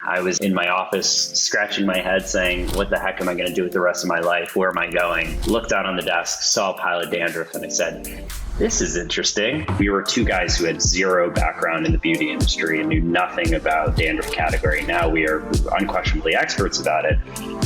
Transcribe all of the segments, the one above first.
I was in my office scratching my head saying, what the heck am I going to do with the rest of my life? Where am I going? Looked down on the desk, saw a pile of dandruff, and I said, this is interesting. We were two guys who had zero background in the beauty industry and knew nothing about dandruff category. Now we are unquestionably experts about it.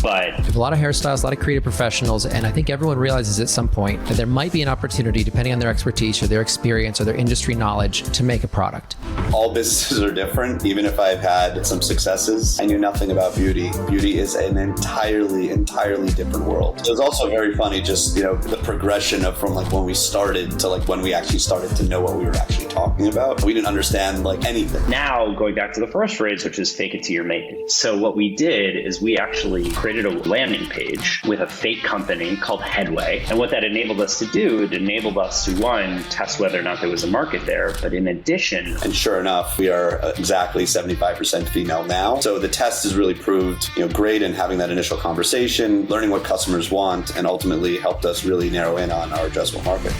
But we have a lot of hairstylists, a lot of creative professionals, and I think everyone realizes at some point that there might be an opportunity, depending on their expertise or their experience or their industry knowledge, to make a product. All businesses are different. Even if I've had some successes, I knew nothing about beauty. Beauty is an entirely different world. It was also very funny, just, the progression of from like when we started to like when we actually started to know what we were actually talking about. We didn't understand like anything. Now, going back to the first phrase, which is fake it till you make it. So what we did is we actually created a landing page with a fake company called Headway. And what that enabled us to do, it enabled us to, one, test whether or not there was a market there. But in addition... And sure enough, we are exactly 75% female now. So the test has really proved, great in having that initial conversation, learning what customers want, and ultimately helped us really narrow in on our addressable market.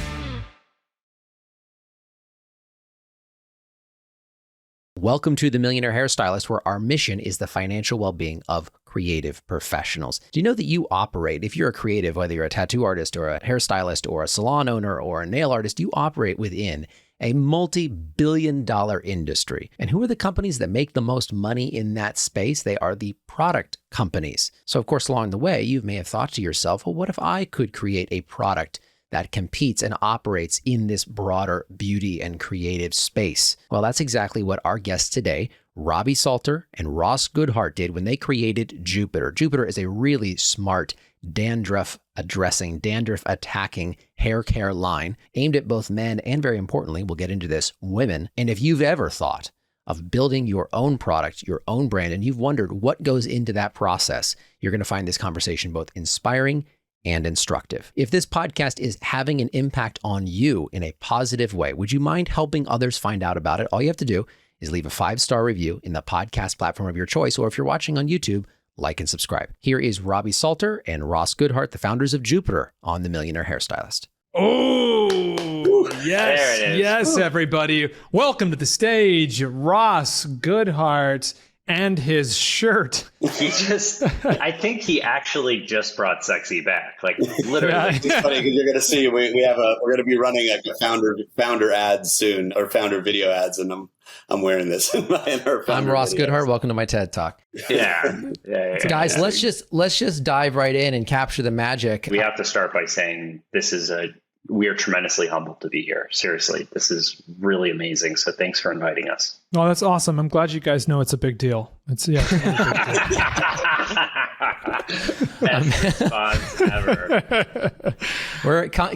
Welcome to the Millionaire Hairstylist, where our mission is the financial well-being of creative professionals. Do you know that you operate, if you're a creative, whether you're a tattoo artist or a hairstylist or a salon owner or a nail artist, you operate within a multi-billion-dollar industry. And who are the companies that make the most money in that space? They are the product companies. So of course, along the way, you may have thought to yourself, well, what if I could create a product that competes and operates in this broader beauty and creative space? Well, that's exactly what our guests today, Robbie Salter and Ross Goodhart, did when they created Jupiter. Jupiter is a really smart dandruff attacking hair care line aimed at both men and, very importantly, we'll get into this, women. And if you've ever thought of building your own product, your own brand, and you've wondered what goes into that process, you're going to find this conversation both inspiring and instructive. If this podcast is having an impact on you in a positive way, would you mind helping others find out about it? All you have to do is leave a 5-star review in the podcast platform of your choice, or if you're watching on YouTube, like and subscribe. Here is Robbie Salter and Ross Goodhart, the founders of Jupiter, on the Millionaire Hairstylist. Oh, yes, everybody. Welcome to the stage, Ross Goodhart and his shirt. I think he actually just brought sexy back. Like literally. Yeah. It's funny because you're going to see, we're going to be running a founder ads soon, or founder video ads. And I'm wearing this. I'm Ross Goodhart. Welcome to my TED Talk. Yeah. Guys, let's just dive right in and capture the magic. We have to start by saying we are tremendously humbled to be here. Seriously, this is really amazing. So thanks for inviting us. Oh, that's awesome. I'm glad you guys know it's a big deal. It's a big deal. Best response ever.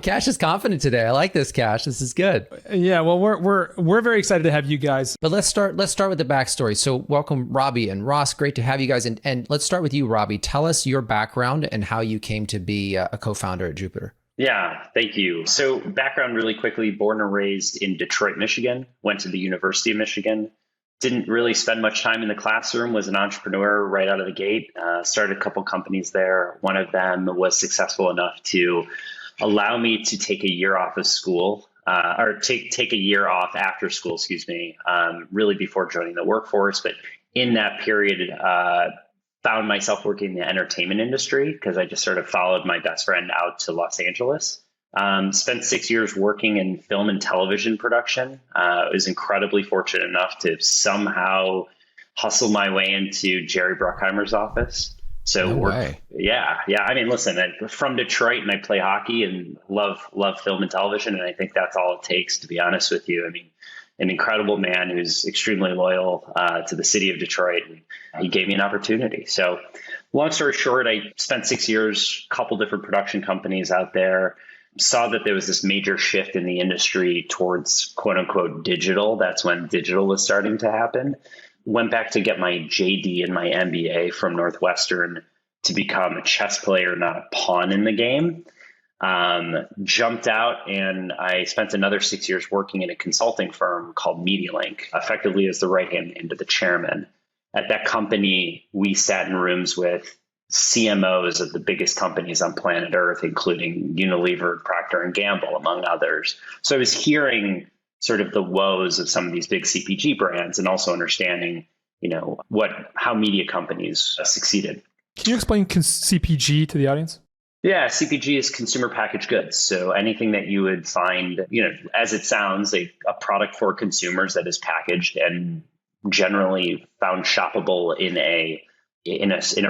Cash is confident today. I like this, Cash. This is good. Yeah, well, we're very excited to have you guys. But let's start with the backstory. So welcome, Robbie and Ross. Great to have you guys. And let's start with you, Robbie. Tell us your background and how you came to be a co-founder at Jupiter. Yeah, thank you. So background really quickly, born and raised in Detroit, Michigan, went to the University of Michigan, didn't really spend much time in the classroom, was an entrepreneur right out of the gate, started a couple companies there. One of them was successful enough to allow me to take a year off of school, or take a year off after school, really before joining the workforce. But in that period, found myself working in the entertainment industry because I just sort of followed my best friend out to Los Angeles. Spent 6 years working in film and television production. I was incredibly fortunate enough to somehow hustle my way into Jerry Bruckheimer's office. So yeah. I mean, listen, I'm from Detroit and I play hockey and love film and television. And I think that's all it takes, to be honest with you. I mean, an incredible man who's extremely loyal to the city of Detroit. And he gave me an opportunity. So long story short, I spent 6 years, a couple different production companies out there, saw that there was this major shift in the industry towards quote unquote digital. That's when digital was starting to happen. Went back to get my JD and my MBA from Northwestern to become a chess player, not a pawn in the game. Jumped out and I spent another 6 years working in a consulting firm called MediaLink, effectively as the right-hand man to the chairman. At that company, we sat in rooms with CMOs of the biggest companies on planet Earth, including Unilever, Procter & Gamble, among others. So I was hearing sort of the woes of some of these big CPG brands and also understanding how media companies succeeded. Can you explain CPG to the audience? Yeah, CPG is consumer packaged goods. So anything that you would find, as it sounds, a product for consumers that is packaged and generally found shoppable in a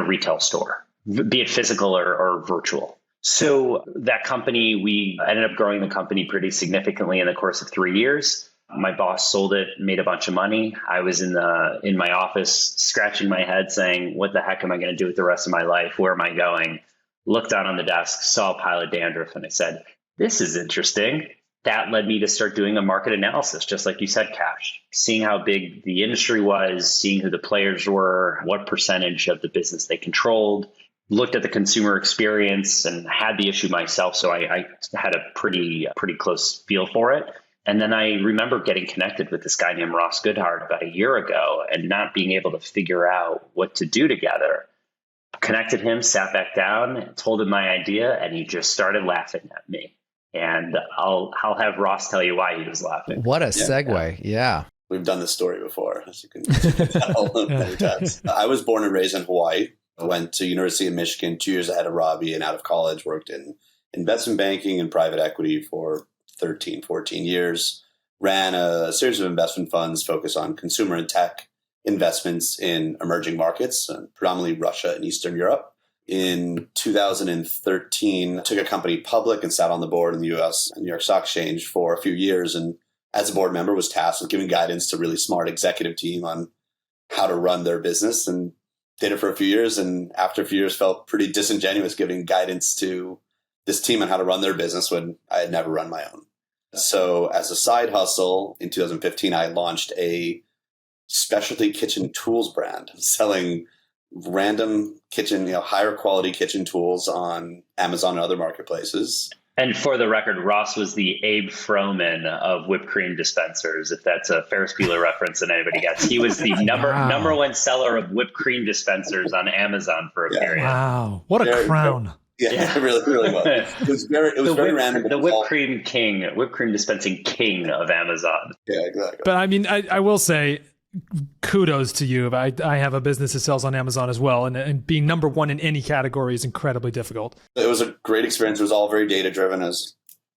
retail store, be it physical or virtual. So that company, we ended up growing the company pretty significantly in the course of 3 years. My boss sold it, made a bunch of money. I was in my office scratching my head saying, what the heck am I going to do with the rest of my life? Where am I going? Looked down on the desk, saw a pile of dandruff, and I said, this is interesting. That led me to start doing a market analysis, just like you said, Cash, seeing how big the industry was, seeing who the players were, what percentage of the business they controlled, looked at the consumer experience and had the issue myself. So I had a pretty close feel for it. And then I remember getting connected with this guy named Ross Goodhart about a year ago and not being able to figure out what to do together. Connected him, sat back down, told him my idea, and he just started laughing at me. And I'll have Ross tell you why he was laughing. What a segue. Yeah. We've done this story before, as you can tell many times. I was born and raised in Hawaii. I went to University of Michigan 2 years ahead of Robbie, and out of college worked in investment banking and private equity for 13, 14 years. Ran a series of investment funds focused on consumer and tech investments in emerging markets, predominantly Russia and Eastern Europe. In 2013, took a company public and sat on the board in the US and New York Stock Exchange for a few years. And as a board member, was tasked with giving guidance to really smart executive team on how to run their business, and did it for a few years. And after a few years, felt pretty disingenuous giving guidance to this team on how to run their business when I had never run my own. So as a side hustle in 2015, I launched a specialty kitchen tools brand selling random kitchen, higher quality kitchen tools on Amazon and other marketplaces. And for the record, Ross was the Abe Froman of whipped cream dispensers, if that's a Ferris Bueller reference that anybody gets. He was the number one seller of whipped cream dispensers on Amazon for a period. Wow. What a crown. Yeah, it really was. It was very random. The whipped cream dispensing king of Amazon. Yeah, exactly. But I mean, I will say, kudos to you. I have a business that sells on Amazon as well, and being number one in any category is incredibly difficult. It was a great experience. It was all very data driven, as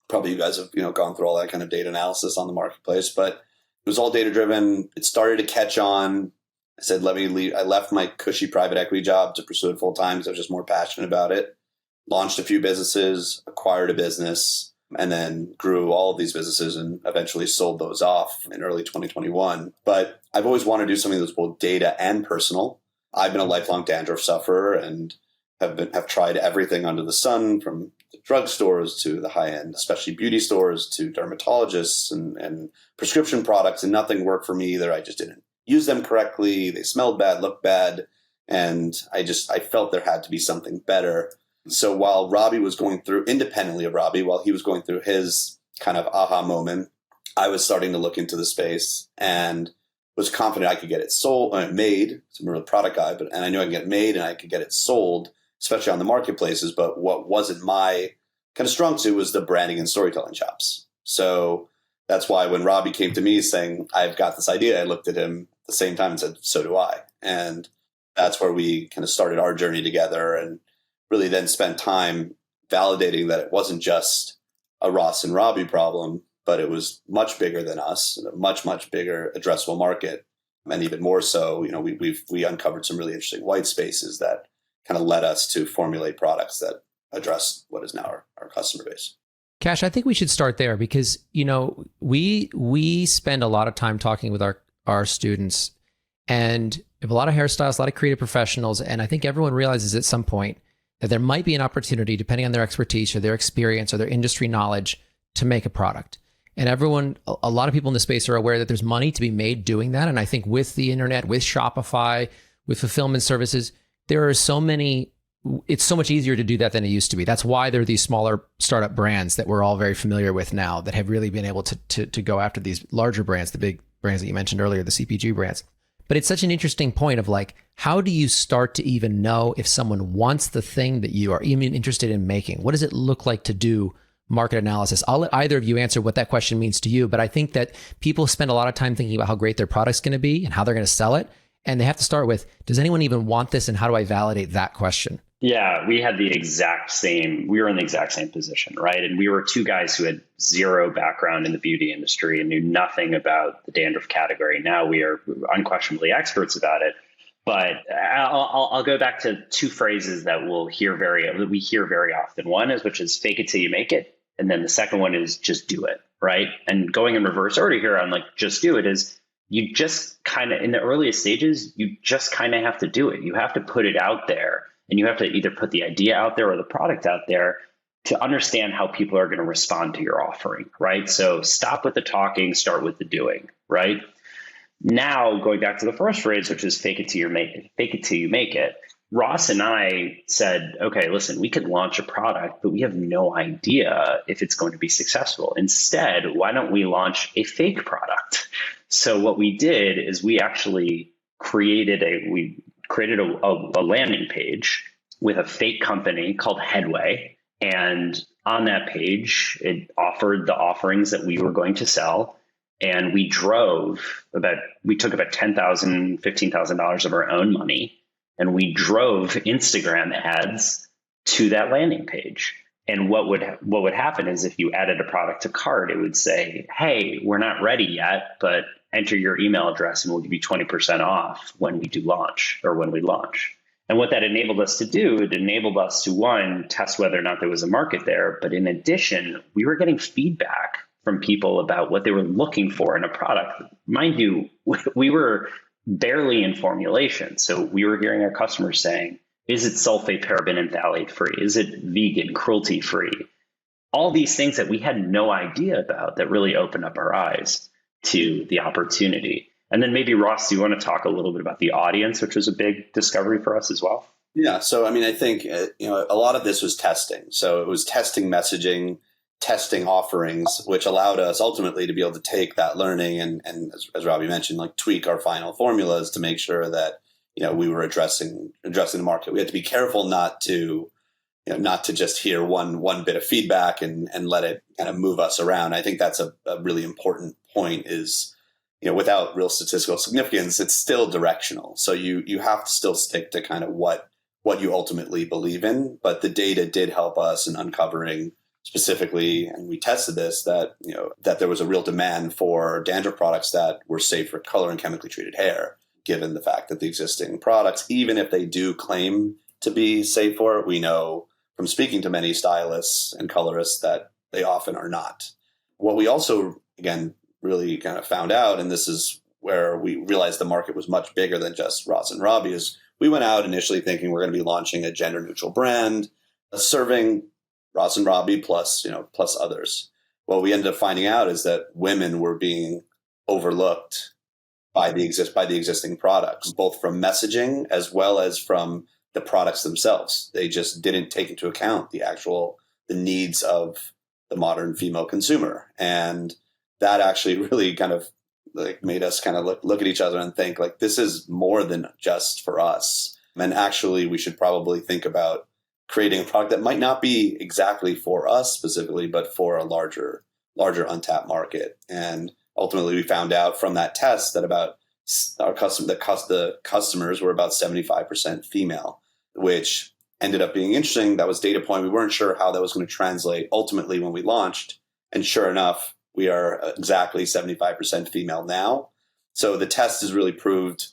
probably you guys have gone through all that kind of data analysis on the marketplace. But it was all data driven. It started to catch on. I said, let me leave. I left my cushy private equity job to pursue it full time because I was just more passionate about it. Launched a few businesses, acquired a business, and then grew all of these businesses and eventually sold those off in early 2021. But I've always wanted to do something that's both data and personal. I've been a lifelong dandruff sufferer and have tried everything under the sun, from the drugstores to the high-end, especially beauty stores, to dermatologists and prescription products, and nothing worked for me either. I just didn't use them correctly. They smelled bad, looked bad, and I felt there had to be something better. So while Robbie was going through, independently of Robbie, while he was going through his kind of aha moment, I was starting to look into the space and was confident I could get it made. I'm a real product guy, and I knew I could get it made and I could get it sold, especially on the marketplaces. But what wasn't my kind of strong suit was the branding and storytelling chops. So that's why when Robbie came to me saying, I've got this idea, I looked at him at the same time and said, so do I. And that's where we kind of started our journey together, and really then spent time validating that it wasn't just a Ross and Robbie problem, but it was much bigger than us, and a much, much bigger addressable market. And even more so, we uncovered some really interesting white spaces that kind of led us to formulate products that address what is now our customer base. Cash, I think we should start there because, we spend a lot of time talking with our students, and we have a lot of hairstylists, a lot of creative professionals. And I think everyone realizes at some point that there might be an opportunity, depending on their expertise or their experience or their industry knowledge, to make a product. And a lot of people in the space are aware that there's money to be made doing that. And I think with the internet, with Shopify, with fulfillment services, it's so much easier to do that than it used to be. That's why there are these smaller startup brands that we're all very familiar with now that have really been able to go after these larger brands, the big brands that you mentioned earlier, the CPG brands. But it's such an interesting point of how do you start to even know if someone wants the thing that you are even interested in making? What does it look like to do market analysis? I'll let either of you answer what that question means to you, but I think that people spend a lot of time thinking about how great their product's going to be and how they're going to sell it. And they have to start with, does anyone even want this? And how do I validate that question? Yeah, we were in the exact same position, right? And we were two guys who had zero background in the beauty industry and knew nothing about the dandruff category. Now we are unquestionably experts about it. But I'll go back to two phrases that we hear very often. One is, which is fake it till you make it. And then the second one is just do it, right? And going in reverse order here on like just do it is, you just kind of, in the earliest stages, you just kind of have to do it. You have to put it out there, and you have to either put the idea out there or the product out there to understand how people are going to respond to your offering, right? So stop with the talking, start with the doing, right? Now, going back to the first phrase, which is fake it till you make it. Ross and I said, okay, listen, we could launch a product, but we have no idea if it's going to be successful. Instead, why don't we launch a fake product? So what we did is we actually created a landing page with a fake company called Headway. And on that page, it offered the offerings that we were going to sell. And we took about $10,000, $15,000 of our own money, and we drove Instagram ads to that landing page. And what would happen is if you added a product to cart, it would say, hey, we're not ready yet, but enter your email address and we'll give you 20% off when we launch. And what that enabled us to do, it enabled us to, one, test whether or not there was a market there. But in addition, we were getting feedback from people about what they were looking for in a product. Mind you, we were barely in formulation. So we were hearing our customers saying, is it sulfate, paraben, and phthalate free? Is it vegan, cruelty free? All these things that we had no idea about that really opened up our eyes to the opportunity. And then maybe, Ross, do you want to talk a little bit about the audience, which was a big discovery for us as well? Yeah. So, I mean, I think, a lot of this was testing. So it was testing messaging, testing offerings, which allowed us ultimately to be able to take that learning and as Robbie mentioned, like tweak our final formulas to make sure that, we were addressing the market. We had to be careful not to just hear one bit of feedback and let it kind of move us around. I think that's a really important point is, without real statistical significance, it's still directional. So you have to still stick to kind of what you ultimately believe in. But the data did help us in uncovering specifically, and we tested this, that there was a real demand for dandruff products that were safe for color and chemically treated hair, given the fact that the existing products, even if they do claim to be safe for it, we know from speaking to many stylists and colorists that they often are not. What we also, again, really kind of found out, and this is where we realized the market was much bigger than just Ross and Robbie, is we went out initially thinking we're going to be launching a gender neutral brand, serving Ross and Robbie plus others. What we ended up finding out is that women were being overlooked by the existing products, both from messaging as well as from the products themselves. They just didn't take into account the needs of the modern female consumer. And that actually really kind of like made us kind of look at each other and think like, this is more than just for us. And actually we should probably think about creating a product that might not be exactly for us specifically, but for a larger untapped market. And ultimately we found out from that test that about the customers were about 75% female, which ended up being interesting. That was data point. We weren't sure how that was going to translate ultimately when we launched. And sure enough, we are exactly 75% female now. So the test has really proved,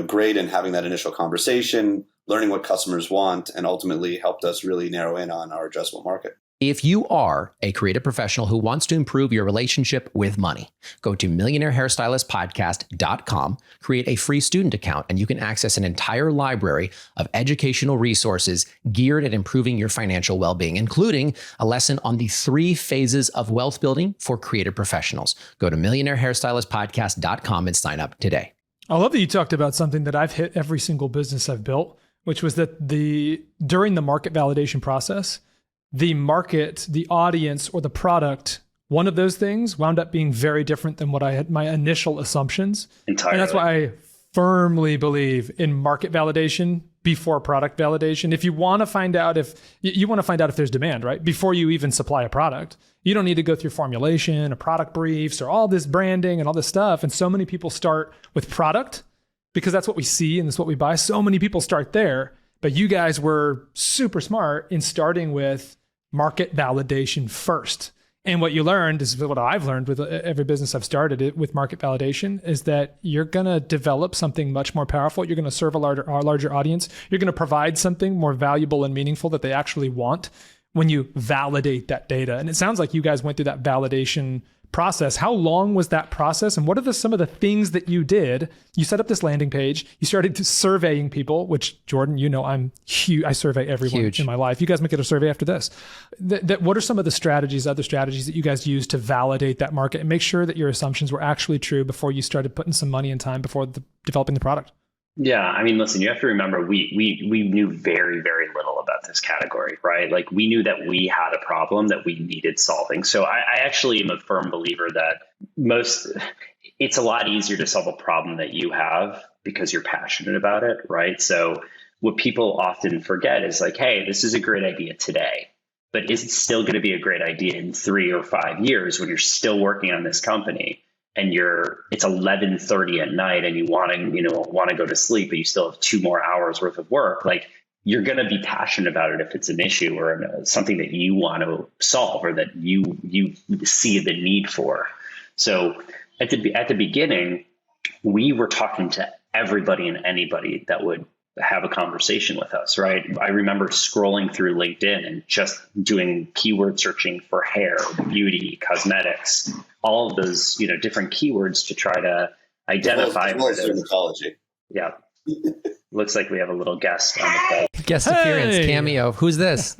great in having that initial conversation, learning what customers want, and ultimately helped us really narrow in on our addressable market. If you are a creative professional who wants to improve your relationship with money, go to millionairehairstylistpodcast.com, create a free student account, and you can access an entire library of educational resources geared at improving your financial well-being, including a lesson on the 3 phases of wealth building for creative professionals. Go to millionairehairstylistpodcast.com and sign up today. I love that you talked about something that I've hit every single business I've built, which was that during the market validation process, the market, the audience, or the product, one of those things wound up being very different than what I had my initial assumptions. Entirely. And that's why I firmly believe in market validation before product validation. If you want to find out if there's demand, right? Before you even supply a product, you don't need to go through formulation or product briefs or all this branding and all this stuff. And so many people start with product because that's what we see and that's what we buy. So many people start there, but you guys were super smart in starting with market validation first. And what you learned is what I've learned with every business I've started it with market validation is that you're going to develop something much more powerful. You're going to serve a larger audience. You're going to provide something more valuable and meaningful that they actually want when you validate that data. And it sounds like you guys went through that validation process. How long was that process? And what are some of the things that you did? You set up this landing page. You started surveying people, which Jordan, you know, I'm huge. I survey everyone in my life. You guys might get a survey after this. What are some of the other strategies that you guys use to validate that market and make sure that your assumptions were actually true before you started putting some money and time before developing the product? Yeah, I mean, listen, you have to remember, we knew very, very little about this category, right? Like we knew that we had a problem that we needed solving. So I actually am a firm believer that it's a lot easier to solve a problem that you have because you're passionate about it, right? So what people often forget is like, hey, this is a great idea today, but is it still going to be a great idea in 3 or 5 years when you're still working on this company? And it's 11:30 at night and you want to go to sleep, but you still have 2 more hours worth of work. Like you're going to be passionate about it if it's an issue or something that you want to solve or that you see the need for. So at the beginning, we were talking to everybody and anybody that would have a conversation with us, right? I remember scrolling through LinkedIn and just doing keyword searching for hair, beauty, cosmetics, all of those, different keywords to try to identify. Dermatology. Yeah. Looks like we have a little guest on the call. Guest appearance cameo. Who's this?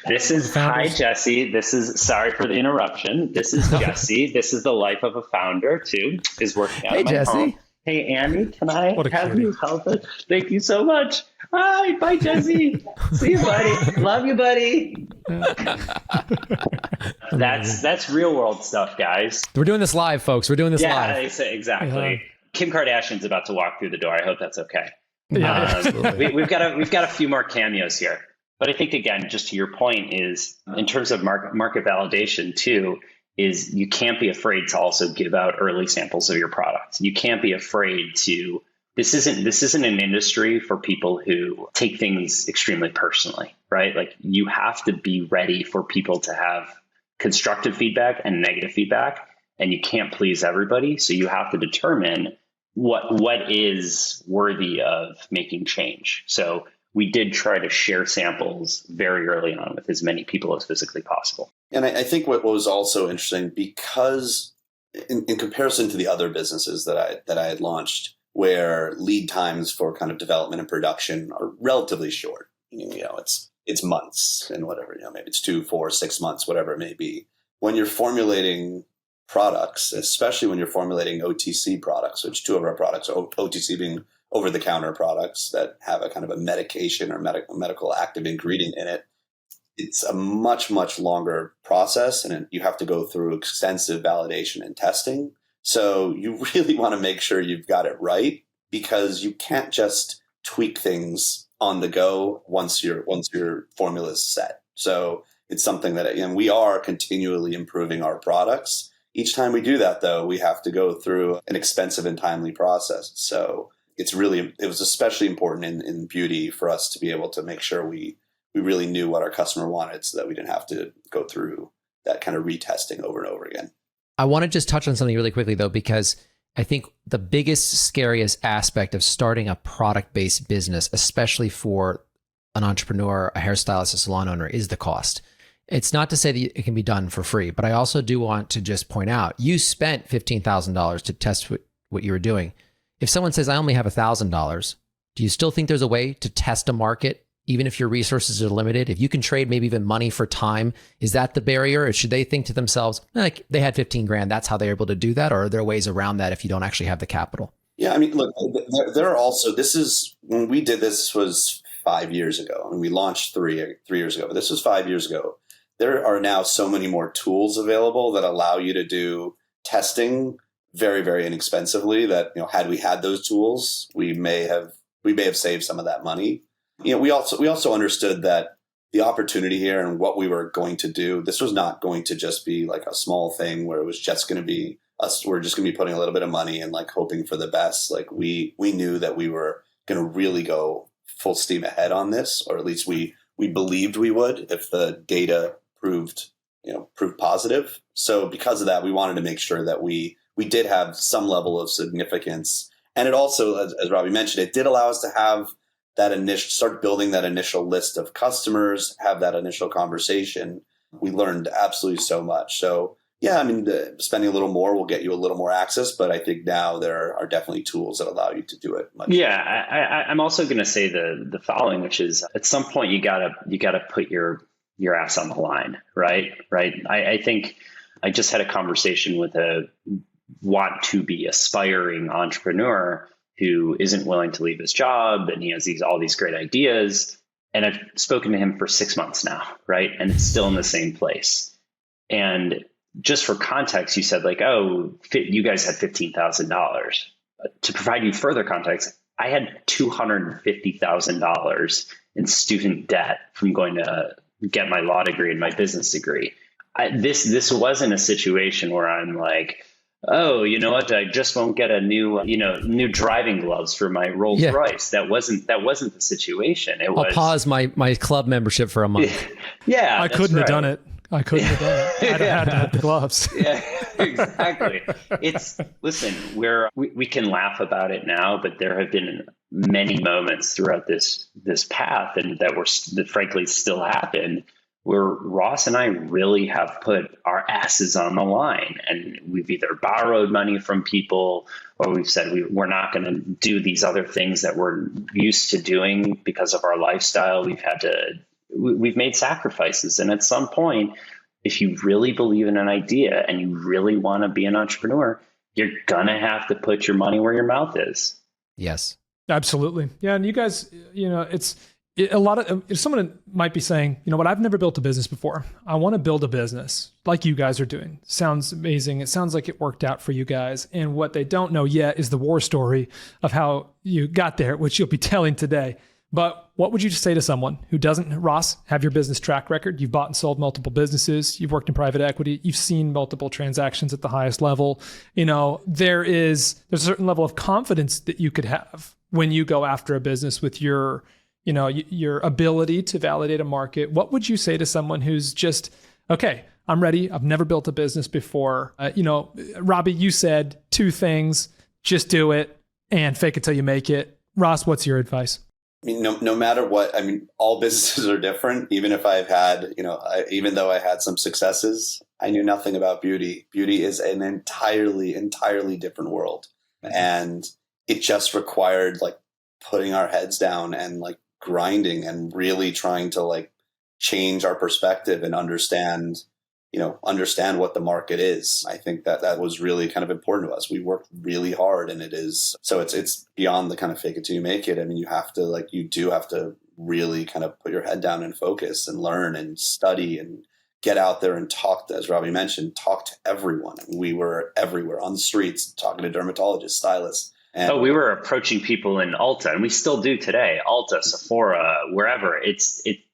This is hi Jesse. This is sorry for the interruption. This is Jesse. This is the life of a founder too. Is working out. Hey Jesse. Home. Hey Andy, can I have you help us? Thank you so much. Hi, bye Jesse. See you, buddy. Love you, buddy. That's real world stuff, guys. We're doing this live, folks. We're doing this live. Yeah, exactly. Uh-huh. Kim Kardashian's about to walk through the door. I hope that's okay. Yeah, we've got a few more cameos here, but I think again, just to your point, is in terms of market validation too. Is you can't be afraid to also give out early samples of your product. You can't be afraid to. This isn't an industry for people who take things extremely personally, right? Like you have to be ready for people to have constructive feedback and negative feedback, and you can't please everybody. So you have to determine what is worthy of making change. So we did try to share samples very early on with as many people as physically possible. And I think what was also interesting, because in comparison to the other businesses that I had launched, where lead times for kind of development and production are relatively short, it's months and whatever, maybe it's 2, 4, 6 months, whatever it may be. When you're formulating products, especially when you're formulating OTC products, which 2 of our products, OTC being over-the-counter products that have a kind of a medication or medical active ingredient in it, it's a much, much longer process, and you have to go through extensive validation and testing. So you really want to make sure you've got it right, because you can't just tweak things on the go once your formula is set. So it's something that we are continually improving our products. Each time we do that, though, we have to go through an expensive and timely process. So it was especially important in beauty for us to be able to make sure we really knew what our customer wanted, so that we didn't have to go through that kind of retesting over and over again. I want to just touch on something really quickly, though, because I think the biggest, scariest aspect of starting a product-based business, especially for an entrepreneur, a hairstylist, a salon owner, is the cost. It's not to say that it can be done for free, but I also do want to just point out, you spent $15,000 to test what you were doing. If someone says, I only have $1,000, do you still think there's a way to test a market, even if your resources are limited? If you can trade maybe even money for time, is that the barrier? Or should they think to themselves, like they had 15 grand, that's how they're able to do that? Or are there ways around that if you don't actually have the capital? Yeah, I mean, look, there are also, when we did this was 5 years ago. I mean, we launched 3 years ago, but this was 5 years ago. There are now so many more tools available that allow you to do testing very, very inexpensively, that, had we had those tools, we may have saved some of that money. We also understood that the opportunity here and what we were going to do, this was not going to just be like a small thing where it was just going to be us were just going to be putting a little bit of money and like hoping for the best. Like we knew that we were going to really go full steam ahead on this, or at least we believed we would if the data proved positive. So because of that, we wanted to make sure that we did have some level of significance. And it also, as Robbie mentioned, it did allow us to have start building that initial list of customers, have that initial conversation. We learned absolutely so much. So yeah, I mean, spending a little more will get you a little more access, but I think now there are definitely tools that allow you to do it much Yeah, I'm also going to say the following, which is at some point you gotta put your ass on the line, right? I think I just had a conversation with a want to be aspiring entrepreneur who isn't willing to leave his job, and he has all these great ideas. And I've spoken to him for 6 months now, right? And it's still in the same place. And just for context, you said like, oh, you guys had $15,000. To provide you further context, I had $250,000 in student debt from going to get my law degree and my business degree. This wasn't a situation where I'm like, oh, you know what? I just won't get a new driving gloves for my Rolls Royce. That wasn't the situation. I'll pause my club membership for a month. Yeah, I couldn't have done it. I'd have had to have the gloves. Yeah, exactly. Listen, we can laugh about it now, but there have been many moments throughout this path, and that frankly still happen, where Ross and I really have put our asses on the line, and we've either borrowed money from people, or we've said we're not going to do these other things that we're used to doing because of our lifestyle. We've made sacrifices. And at some point, if you really believe in an idea and you really want to be an entrepreneur, you're going to have to put your money where your mouth is. Yes, absolutely. Yeah. And you guys, if someone might be saying, you know what, I've never built a business before. I want to build a business like you guys are doing. Sounds amazing. It sounds like it worked out for you guys. And what they don't know yet is the war story of how you got there, which you'll be telling today. But what would you say to someone who doesn't, Ross, have your business track record? You've bought and sold multiple businesses. You've worked in private equity. You've seen multiple transactions at the highest level. There's a certain level of confidence that you could have when you go after a business with your ability to validate a market. What would you say to someone who's just, okay, I'm ready. I've never built a business before. Robbie, you said 2 things: just do it and fake it till you make it. Ross, what's your advice? I mean, no matter what, I mean, all businesses are different. Even if I've had, even though I had some successes, I knew nothing about beauty. Beauty is an entirely different world. And it just required like putting our heads down and like grinding and really trying to like change our perspective and understand what the market is. I think that was really kind of important to us. We worked really hard, and it's beyond the kind of fake it till you make it. I mean, you do have to really kind of put your head down and focus and learn and study and get out there and talk to, as Robbie mentioned, talk to everyone. I mean, we were everywhere on the streets, talking to dermatologists, stylists. We were approaching people in Ulta, and we still do today. Ulta, Sephora, wherever. It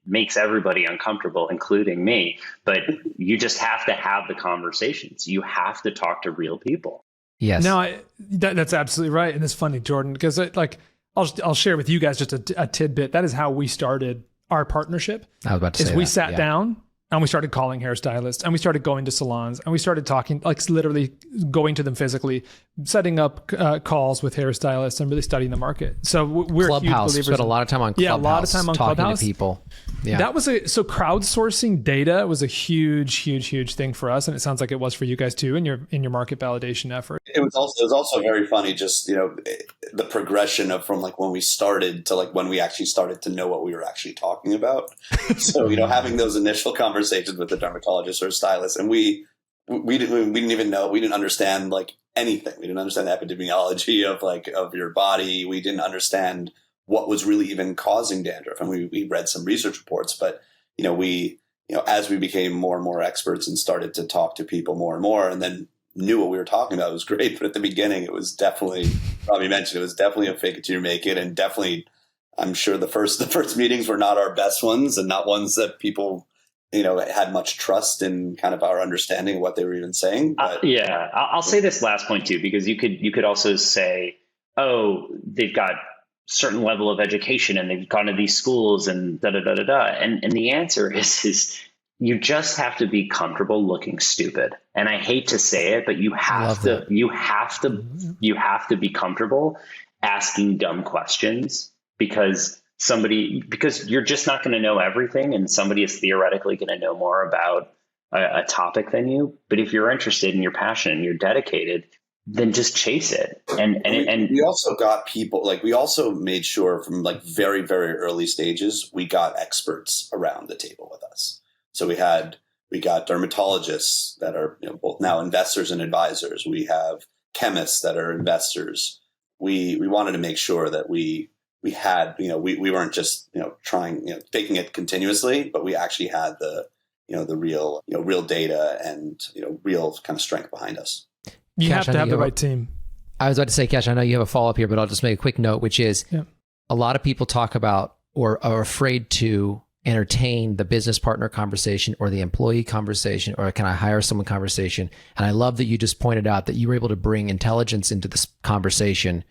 makes everybody uncomfortable, including me. But you just have to have the conversations. You have to talk to real people. Yes. No, that's absolutely right. And it's funny, Jordan, because I'll share with you guys just a tidbit. That is how we started our partnership. I was about to say we sat down and we started calling hairstylists, and we started going to salons, and we started talking, like literally going to them physically, setting up calls with hairstylists and really studying the market. So we're Clubhouse. Huge believers. Spent a lot of time on Clubhouse. Yeah, a lot of time on talking Clubhouse. to people. Yeah. That was so crowdsourcing data was a huge thing for us, and it sounds like it was for you guys too in your market validation effort. It was also very funny, just the progression of from like when we started to like when we actually started to know what we were actually talking about. So having those initial conversations with the dermatologist or stylist, and we didn't even know, we didn't understand like anything. We didn't understand the epidemiology of your body. We didn't understand what was really even causing dandruff. And we read some research reports, but as we became more and more experts and started to talk to people more and more, and then knew what we were talking about, it was great. But at the beginning, it was definitely, Robbie mentioned, it was definitely a fake it till you make it, and definitely, I'm sure the first meetings were not our best ones, and not ones that people had much trust in kind of our understanding of what they were even saying. But I'll say this last point too, because you could also say, oh, they've got certain level of education and they've gone to these schools and da da da da da. And the answer is you just have to be comfortable looking stupid. And I hate to say it, but you have to be comfortable asking dumb questions because you're just not going to know everything, and somebody is theoretically going to know more about a topic than you. But if you're interested and you're passionate and you're dedicated, then just chase it. And we also got people, like, we also made sure from like very, very early stages, we got experts around the table with us. So we got dermatologists that are both now investors and advisors. We have chemists that are investors. We wanted to make sure that we had, we weren't just, trying, faking it continuously, but we actually had the real data and, real kind of strength behind us. You Cash, have to have the right team. I was about to say, Cash, I know you have a follow-up here, but I'll just make a quick note, which is a lot of people talk about or are afraid to entertain the business partner conversation or the employee conversation or can I hire someone conversation. And I love that you just pointed out that you were able to bring intelligence into this conversation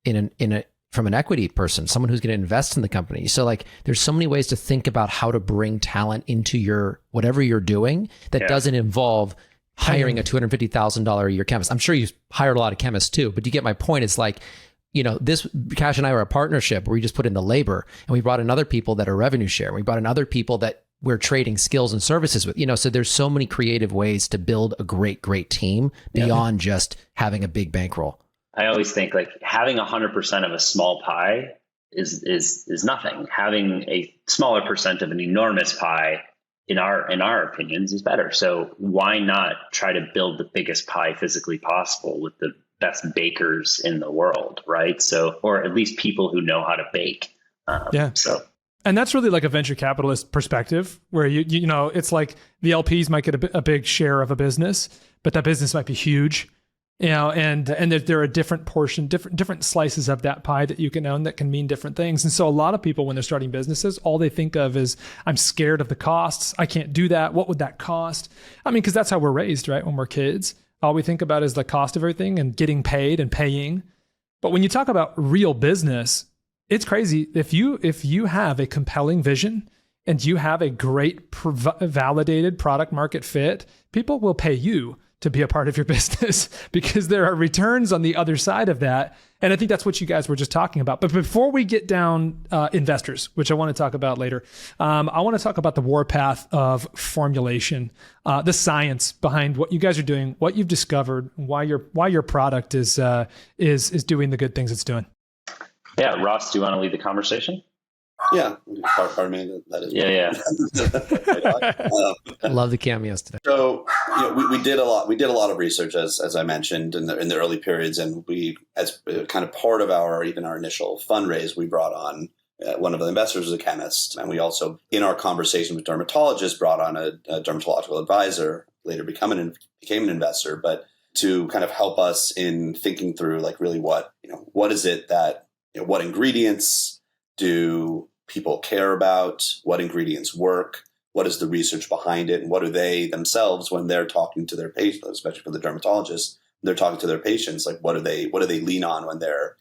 from an equity person, someone who's going to invest in the company. So like there's so many ways to think about how to bring talent into your whatever you're doing that doesn't involve hiring a $250,000 a year chemist. I'm sure you hired a lot of chemists too, but you get my point. It's like, this Cash and I were a partnership where we just put in the labor and we brought in other people that are revenue share. We brought in other people that we're trading skills and services with, so there's so many creative ways to build a great, great team beyond just having a big bankroll. I always think like having 100% of a small pie is nothing. Having a smaller percent of an enormous pie in our opinions is better. So why not try to build the biggest pie physically possible with the best bakers in the world, right? So, or at least people who know how to bake. And that's really like a venture capitalist perspective where it's like the LPs might get a big share of a business, but that business might be huge. And there are different slices of that pie that you can own that can mean different things. And so a lot of people, when they're starting businesses, all they think of is, I'm scared of the costs. I can't do that. What would that cost? I mean, because that's how we're raised, right? When we're kids, all we think about is the cost of everything and getting paid and paying. But when you talk about real business, it's crazy. If you have a compelling vision and you have a great validated product market fit, people will pay you to be a part of your business because there are returns on the other side of that. And I think that's what you guys were just talking about. But before we get down investors, which I want to talk about later, I want to talk about the warpath of formulation, the science behind what you guys are doing, what you've discovered, why your product is doing the good things it's doing. Yeah, Ross, do you want to lead the conversation? Yeah, pardon me. That is I love the cameos today. So we did a lot. We did a lot of research, as I mentioned in the early periods, and we, as kind of part of our initial fundraise, we brought on one of the investors was a chemist, and we also, in our conversation with dermatologists, brought on a dermatological advisor. Later became an investor, but to kind of help us in thinking through like really what is it that what ingredients do people care about, what ingredients work, what is the research behind it, and what do they themselves, when they're talking to their patients, especially for the dermatologists, they're talking to their patients, like what do they lean on when they're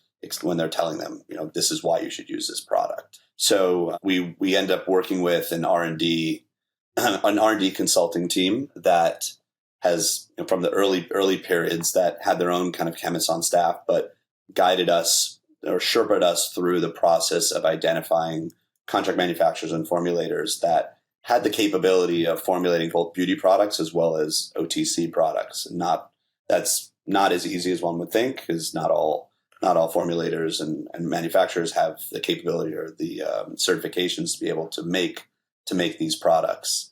telling them, this is why you should use this product. So we end up working with an R&D consulting team that has, from the early periods, that had their own kind of chemists on staff, but guided us or shepherded us through the process of identifying contract manufacturers and formulators that had the capability of formulating both beauty products as well as OTC products. That's not as easy as one would think, because not all formulators and manufacturers have the capability or the certifications to be able to make these products.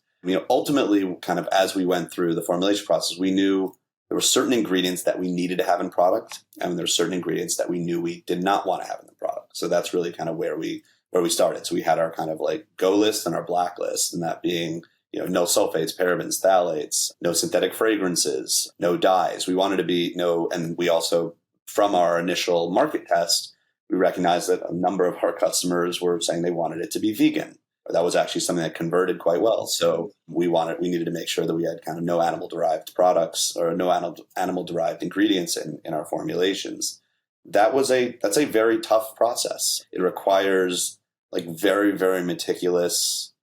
Ultimately, kind of as we went through the formulation process, we knew there were certain ingredients that we needed to have in product, and there were certain ingredients that we knew we did not want to have in the product. So that's really kind of where we started. So we had our kind of like go list and our black list, and that being, no sulfates, parabens, phthalates, no synthetic fragrances, no dyes. We wanted to be and we also, from our initial market test, we recognized that a number of our customers were saying they wanted it to be vegan. that was actually something that converted quite well. So we needed to make sure that we had kind of no animal derived products or no animal derived ingredients in our formulations. That's a very tough process. It requires like very, very meticulous,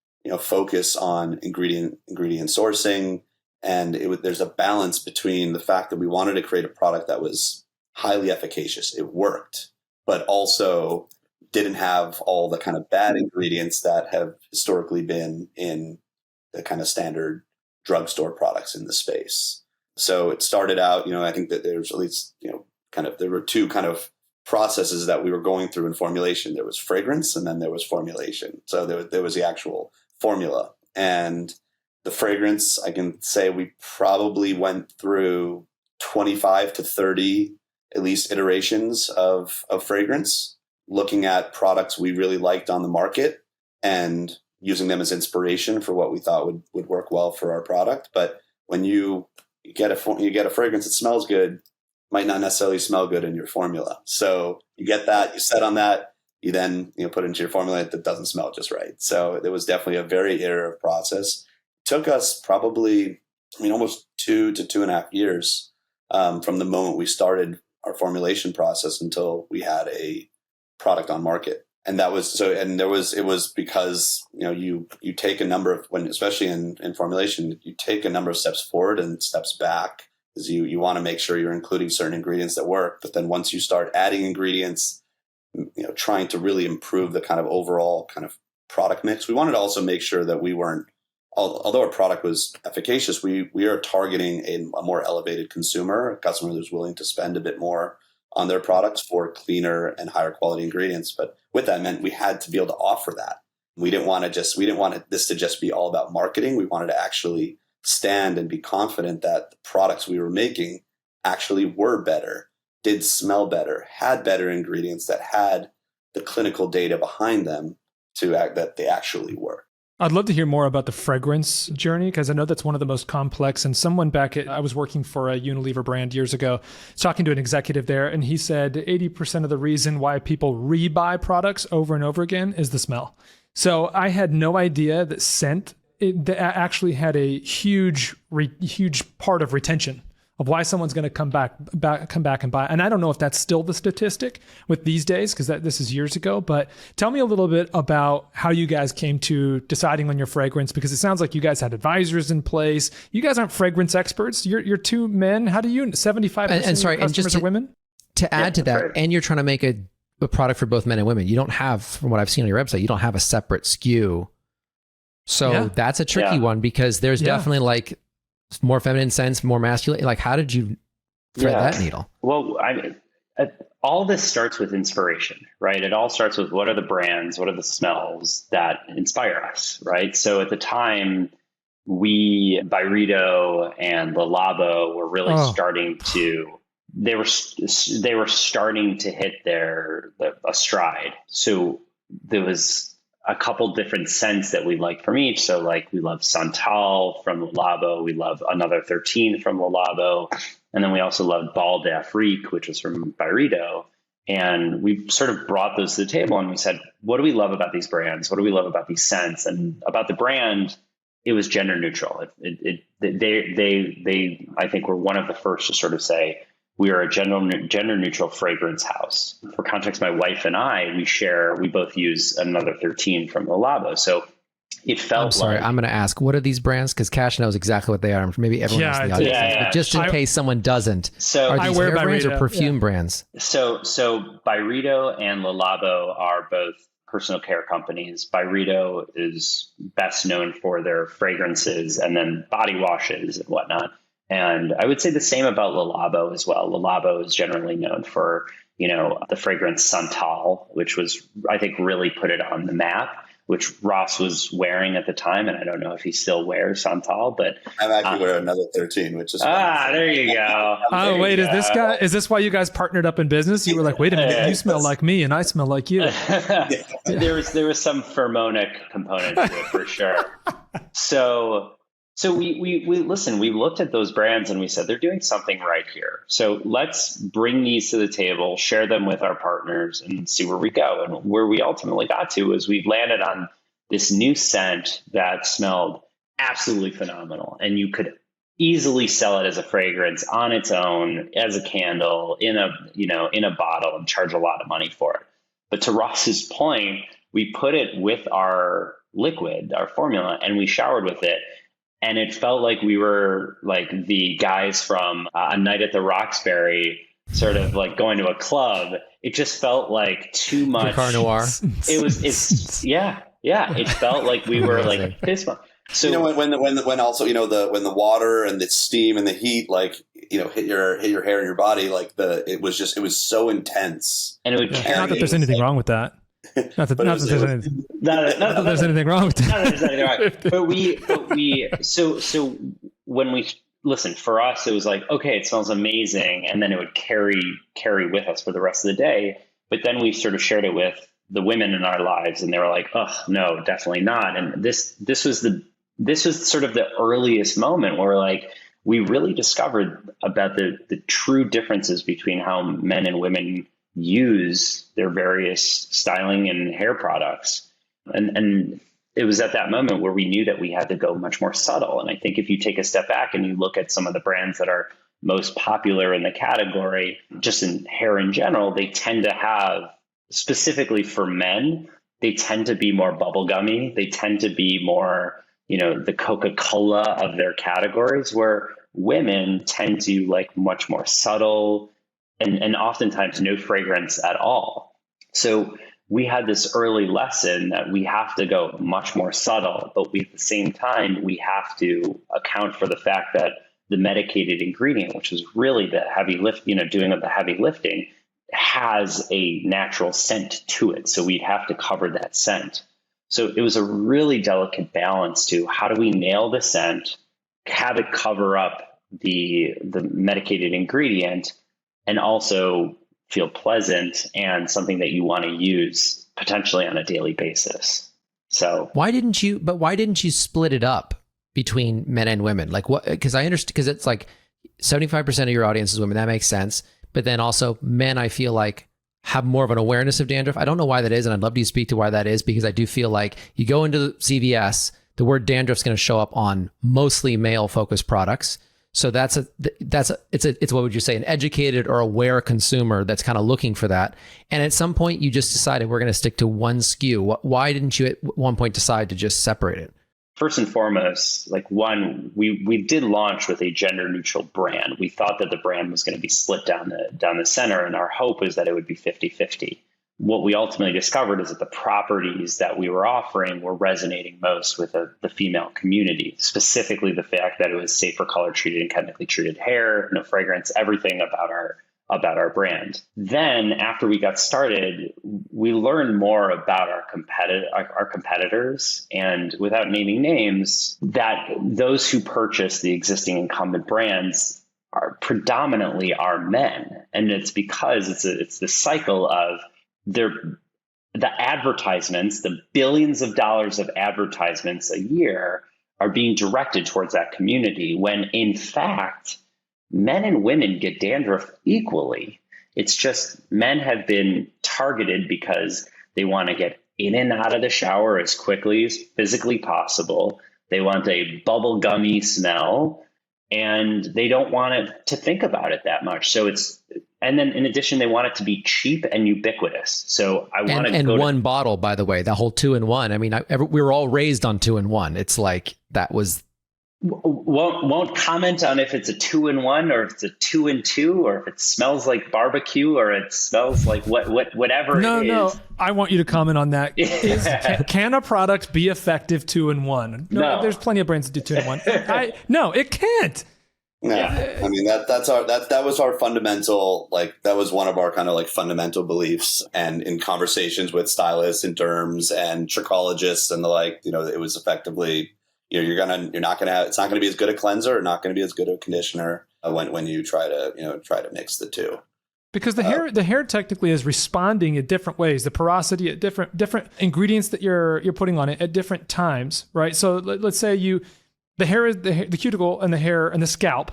focus on ingredient sourcing. And there's a balance between the fact that we wanted to create a product that was highly efficacious. It worked, but also didn't have all the kind of bad ingredients that have historically been in the kind of standard drugstore products in the space. So it started out, I think that there's at least, there were two kind of processes that we were going through in formulation. There was fragrance and then there was formulation. So there was the actual formula. And the fragrance, I can say we probably went through 25 to 30, at least, iterations of fragrance, looking at products we really liked on the market and using them as inspiration for what we thought would work well for our product. But when you get a fragrance that smells good, might not necessarily smell good in your formula. So you get that, you set on that, you then put it into your formula that doesn't smell just right. So it was definitely a very iterative process. It took us probably, almost 2 to 2.5 years from the moment we started our formulation process until we had a product on market. And that was so, and it was because, you take a number of, especially in formulation, you take a number of steps forward and steps back, because you want to make sure you're including certain ingredients that work. But then once you start adding ingredients, trying to really improve the kind of overall kind of product mix, we wanted to also make sure that we weren't, although our product was efficacious, we are targeting a more elevated consumer, a customer who's willing to spend a bit more on their products for cleaner and higher quality ingredients. But with that meant we had to be able to offer that. We didn't want this to just be all about marketing. We wanted to actually stand and be confident that the products we were making actually were better, did smell better, had better ingredients, that had the clinical data behind them that they actually were. I'd love to hear more about the fragrance journey, because I know that's one of the most complex. And someone I was working for a Unilever brand years ago, talking to an executive there, and he said 80% of the reason why people rebuy products over and over again is the smell. So I had no idea that scent that actually had a huge part of retention of why someone's going to come back and buy. And I don't know if that's still the statistic with these days, because this is years ago. But tell me a little bit about how you guys came to deciding on your fragrance, because it sounds like you guys had advisors in place. You guys aren't fragrance experts. You're two men. How do you 75% of your customers are women? To add to that, and you're trying to make a product for both men and women. You don't have, from what I've seen on your website, you don't have a separate SKU. So that's a tricky one, because there's definitely like more feminine scents, more masculine. Like, how did you thread that needle? Well, all this starts with inspiration, right? It all starts with what are the brands, what are the smells that inspire us, right? So at the time, Byredo and Le Labo were really starting to, they were starting to hit a stride. So there was a couple different scents that we liked from each. So like we love Santal from Le Labo. We love Another 13 from Le Labo. And then we also loved Bal d'Afrique, which was from Byredo. And we sort of brought those to the table and we said, what do we love about these brands? What do we love about these scents? And about the brand, it was gender neutral. They I think were one of the first to sort of say, we are a gender neutral fragrance house. For context, my wife and I, we both use Another 13 from Le Labo. So it felt I'm sorry, I'm going to ask, what are these brands? Because Cash knows exactly what they are. Maybe everyone else in the audience knows, but just in case someone doesn't. So are these hair brands or perfume brands? So Byredo and Le Labo are both personal care companies. Byredo is best known for their fragrances and then body washes and whatnot. And I would say the same about Le Labo as well. Le Labo is generally known for, the fragrance Santal, which was, I think, really put it on the map, which Ross was wearing at the time. And I don't know if he still wears Santal, but I'm actually wearing Another 13, which is there you go. Oh, wait, is this why you guys partnered up in business? You were like, wait a minute, you smell like me and I smell like you. There was some pheromonic component to it for sure. So we listen, we looked at those brands and we said, they're doing something right here. So let's bring these to the table, share them with our partners and see where we go. And where we ultimately got to is we landed on this new scent that smelled absolutely phenomenal. And you could easily sell it as a fragrance on its own, as a candle, in a bottle, and charge a lot of money for it. But to Ross's point, we put it with our liquid, our formula, and we showered with it. And it felt like we were like the guys from A Night at the Roxbury, sort of like going to a club. It just felt like too much. Car Noir. Yeah. It felt like we were like fist bump. So when also when the water and the steam and the heat hit your hair and your body, it was so intense. And it would carry. Not that there's anything wrong with that. Not that there's anything wrong with that. Not that there's anything wrong. But so when we listen, for us, it was like, okay, it smells amazing, and then it would carry with us for the rest of the day. But then we sort of shared it with the women in our lives, and they were like, "Oh, no, definitely not." And this was sort of the earliest moment where we really discovered about the true differences between how men and women use their various styling and hair products. And it was at that moment where we knew that we had to go much more subtle. And I think if you take a step back and you look at some of the brands that are most popular in the category, just in hair in general, they tend to have, specifically for men, they tend to be more bubblegummy. They tend to be more, the Coca-Cola of their categories, where women tend to like much more subtle and oftentimes no fragrance at all. So we had this early lesson that we have to go much more subtle, but at the same time, we have to account for the fact that the medicated ingredient, which is really the heavy lift, doing of the heavy lifting, has a natural scent to it. So we'd have to cover that scent. So it was a really delicate balance to how do we nail the scent, have it cover up the medicated ingredient, and also feel pleasant and something that you want to use potentially on a daily basis. So why didn't you split it up between men and women? Like what? Because I understand, because it's like 75% of your audience is women. That makes sense. But then also men, I feel like, have more of an awareness of dandruff. I don't know why that is, and I'd love to speak to why that is, because I do feel like you go into the CVS, the word dandruff is going to show up on mostly male-focused products. So it's what would you say, an educated or aware consumer that's kind of looking for that. And at some point, you just decided we're going to stick to one SKU. Why didn't you at one point decide to just separate it? First and foremost, we did launch with a gender neutral brand. We thought that the brand was going to be split down the center, and our hope was that it would be 50-50. What we ultimately discovered is that the properties that we were offering were resonating most with the female community, specifically the fact that it was safe for color treated and chemically treated hair, no fragrance, everything about our brand. Then after we got started, we learned more about our competitors, and without naming names, that those who purchase the existing incumbent brands are predominantly are men. And it's because it's the cycle of the advertisements, the billions of dollars of advertisements a year are being directed towards that community, when in fact, men and women get dandruff equally. It's just men have been targeted because they want to get in and out of the shower as quickly as physically possible. They want a bubble gummy smell, and they don't want it to think about it that much. And then in addition, they want it to be cheap and ubiquitous. So I want to go one bottle, by the way, that whole 2-in-1. I mean, we were all raised on 2-in-1. It's like that was. Won't comment on if it's a 2-in-1 or if it's a 2-in-2 or if it smells like barbecue or it smells like whatever. No, I want you to comment on that. Can a product be effective 2-in-1? No, there's plenty of brands that do 2-in-1. No, it can't. Yeah, I mean that was our fundamental, that was one of our kind of fundamental beliefs, and in conversations with stylists and derms and trichologists and it was effectively, it's not going to be as good a cleanser or not going to be as good a conditioner when you try to mix the two. Because the hair technically is responding in different ways. The porosity at different ingredients that you're putting on it at different times, right? So let's say the cuticle and the hair and the scalp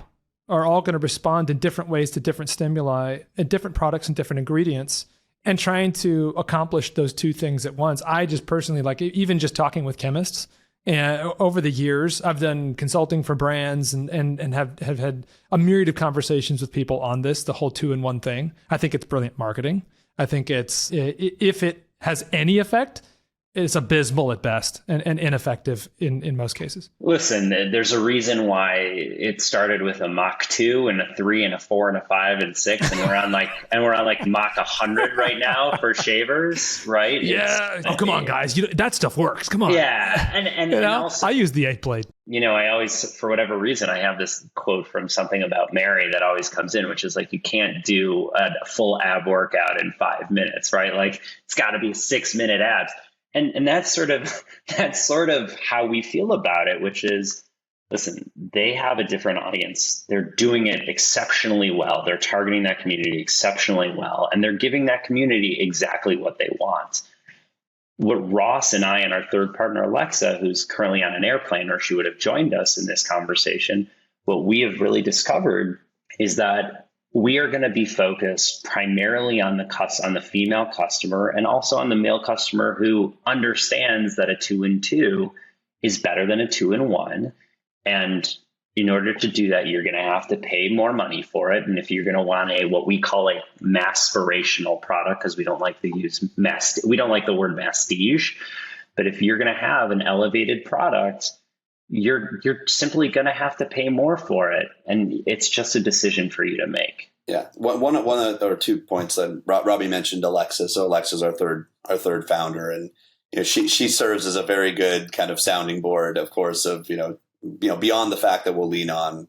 are all going to respond in different ways to different stimuli and different products and different ingredients. and trying to accomplish those two things at once. I just personally, like, even just talking with chemists, and over the years, I've done consulting for brands and have had a myriad of conversations with people on this, the whole 2-in-1 thing. I think it's brilliant marketing. I think it's, if it has any effect, it's abysmal at best and ineffective in most cases. Listen, there's a reason why it started with a Mach 2 and a 3 and a 4 and a 5 and 6, and we're on like Mach 100 right now for shavers, right? Yeah. Come on, guys. That stuff works. Come on. Yeah. And also, I use the 8 blade. I always, for whatever reason, I have this quote from something about Mary that always comes in, which is like, you can't do a full ab workout in 5 minutes, right? Like, it's got to be 6-minute abs. And that's sort of how we feel about it, which is, listen, they have a different audience. They're doing it exceptionally well. They're targeting that community exceptionally well, and they're giving that community exactly what they want. What Ross and I and our third partner, Alexa, who's currently on an airplane, or she would have joined us in this conversation, what we have really discovered is that we are going to be focused primarily on the female customer, and also on the male customer who understands that a 2-in-2 is better than a 2-in-1. And in order to do that, you're going to have to pay more money for it. And if you're going to want what we call a maspirational product, because we don't like to use we don't like the word mastige, but if you're going to have an elevated product, you're simply going to have to pay more for it. And it's just a decision for you to make. Yeah. One of the 2 points that Robbie mentioned, Alexa. So Alexa's our third founder, and she serves as a very good kind of sounding board, of course, of beyond the fact that we'll lean on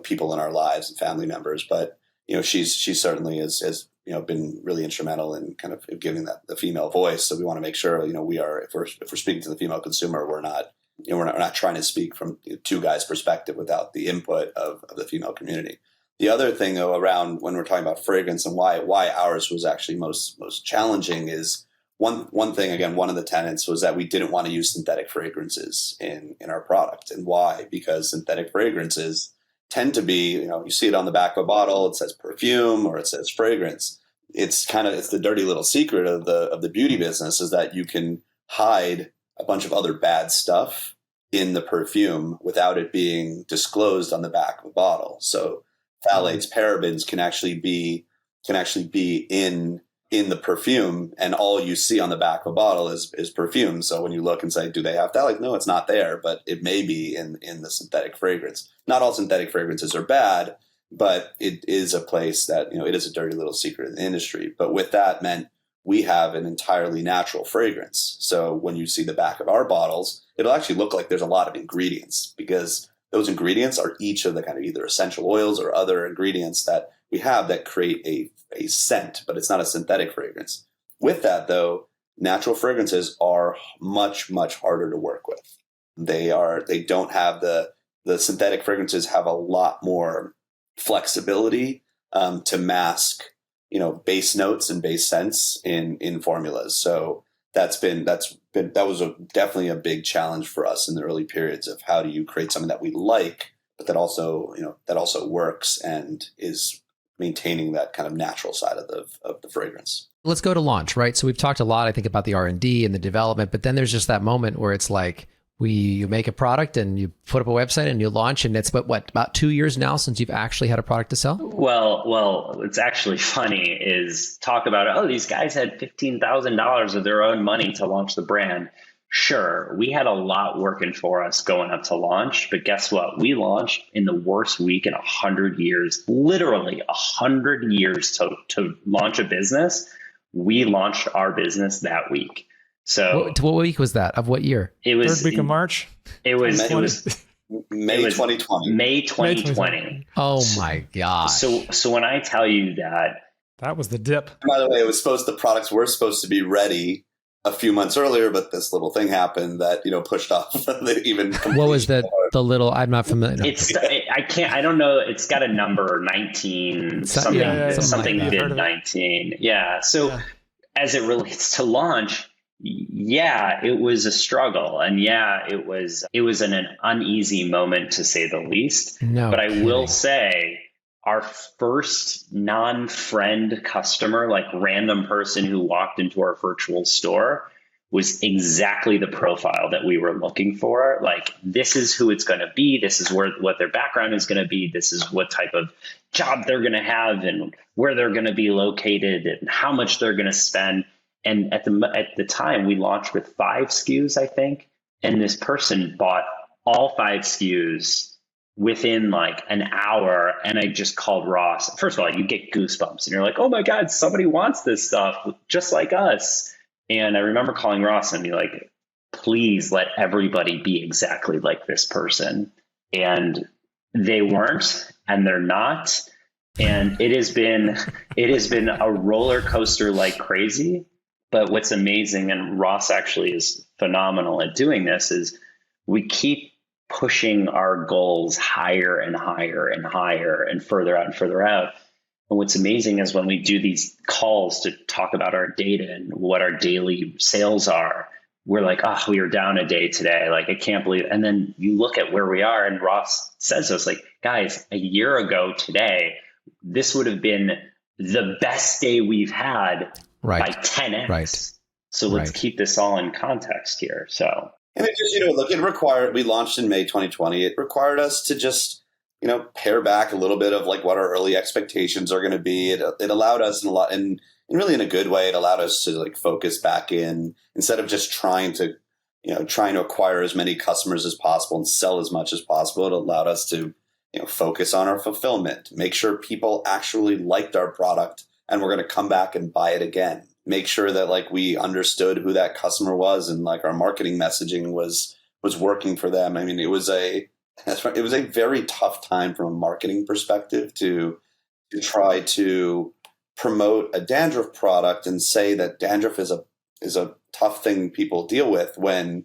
people in our lives and family members, but she certainly has been really instrumental in kind of giving that the female voice. So we want to make sure we are, if we're speaking to the female consumer, we're not trying to speak from two guys' perspective without the input of the female community. The other thing, though, around when we're talking about fragrance and why ours was actually most challenging is one thing. Again, one of the tenets was that we didn't want to use synthetic fragrances in our product. And why? Because synthetic fragrances tend to be, you see it on the back of a bottle, it says perfume or it says fragrance. It's the dirty little secret of the beauty business, is that you can hide a bunch of other bad stuff in the perfume without it being disclosed on the back of a bottle. So phthalates, parabens can actually be in the perfume, and all you see on the back of a bottle is perfume. So when you look and say, do they have phthalates? No, it's not there, but it may be in the synthetic fragrance. Not all synthetic fragrances are bad, but it is a place that, it is a dirty little secret in the industry. But with that meant we have an entirely natural fragrance. So when you see the back of our bottles, it'll actually look like there's a lot of ingredients, because those ingredients are each of the kind of either essential oils or other ingredients that we have that create a scent, but it's not a synthetic fragrance. With that, though, natural fragrances are much, much harder to work with. They don't have the synthetic fragrances have a lot more flexibility to mask, base notes and base scents in formulas. So that was definitely a big challenge for us in the early periods of how do you create something that we like, but that also works and is maintaining that kind of natural side of the fragrance. Let's go to launch, right? So we've talked a lot, I think, about the R&D and the development, but then there's just that moment where it's like you make a product and you put up a website and you launch, and it's about 2 years now since you've actually had a product to sell? Well, it's actually funny is talk about, these guys had $15,000 of their own money to launch the brand. Sure, we had a lot working for us going up to launch, but guess what? We launched in the worst week in 100 years, literally 100 years to launch a business. We launched our business that week. So what week was that? Of what year? It was third week of March. It was May 2020. May 2020. Oh my gosh. So when I tell you that was the dip. By the way, the products were supposed to be ready a few months earlier, but this little thing happened that, pushed off even. What was the little, I'm not familiar. No. I don't know. It's got a number 19, something like vid 19. Yeah. So as it relates to launch, it was a struggle, and it was an uneasy moment to say the least. No, but I will say our first non-friend customer, like random person who walked into our virtual store, was exactly the profile that we were looking for. Like, this is who it's going to be. This is what their background is going to be. This is what type of job they're going to have and where they're going to be located and how much they're going to spend. And at the time, we launched with 5 SKUs, I think. And this person bought all 5 SKUs within like an hour. And I just called Ross. First of all, you get goosebumps and you're like, oh my God, somebody wants this stuff just like us. And I remember calling Ross and be like, please let everybody be exactly like this person. And they weren't, and they're not. And it has been a roller coaster like crazy. But what's amazing, and Ross actually is phenomenal at doing this, is we keep pushing our goals higher and higher and higher and further out and further out. And what's amazing is when we do these calls to talk about our data and what our daily sales are, we're like, oh, we are down a day today. Like, I can't believe it. And then you look at where we are, and Ross says to us, like, guys, a year ago today, this would have been the best day we've had by 10x. Right. So let's keep this all in context here. So, and it just, look, we launched in May 2020. It required us to just, pare back a little bit of like what our early expectations are going to be. It allowed us and really in a good way, it allowed us to like focus back in instead of just trying to acquire as many customers as possible and sell as much as possible. It allowed us to, focus on our fulfillment, make sure people actually liked our product and we're going to come back and buy it again. Make sure that like we understood who that customer was and like our marketing messaging was working for them. I mean, it was a very tough time from a marketing perspective to try to promote a dandruff product and say that dandruff is a tough thing people deal with when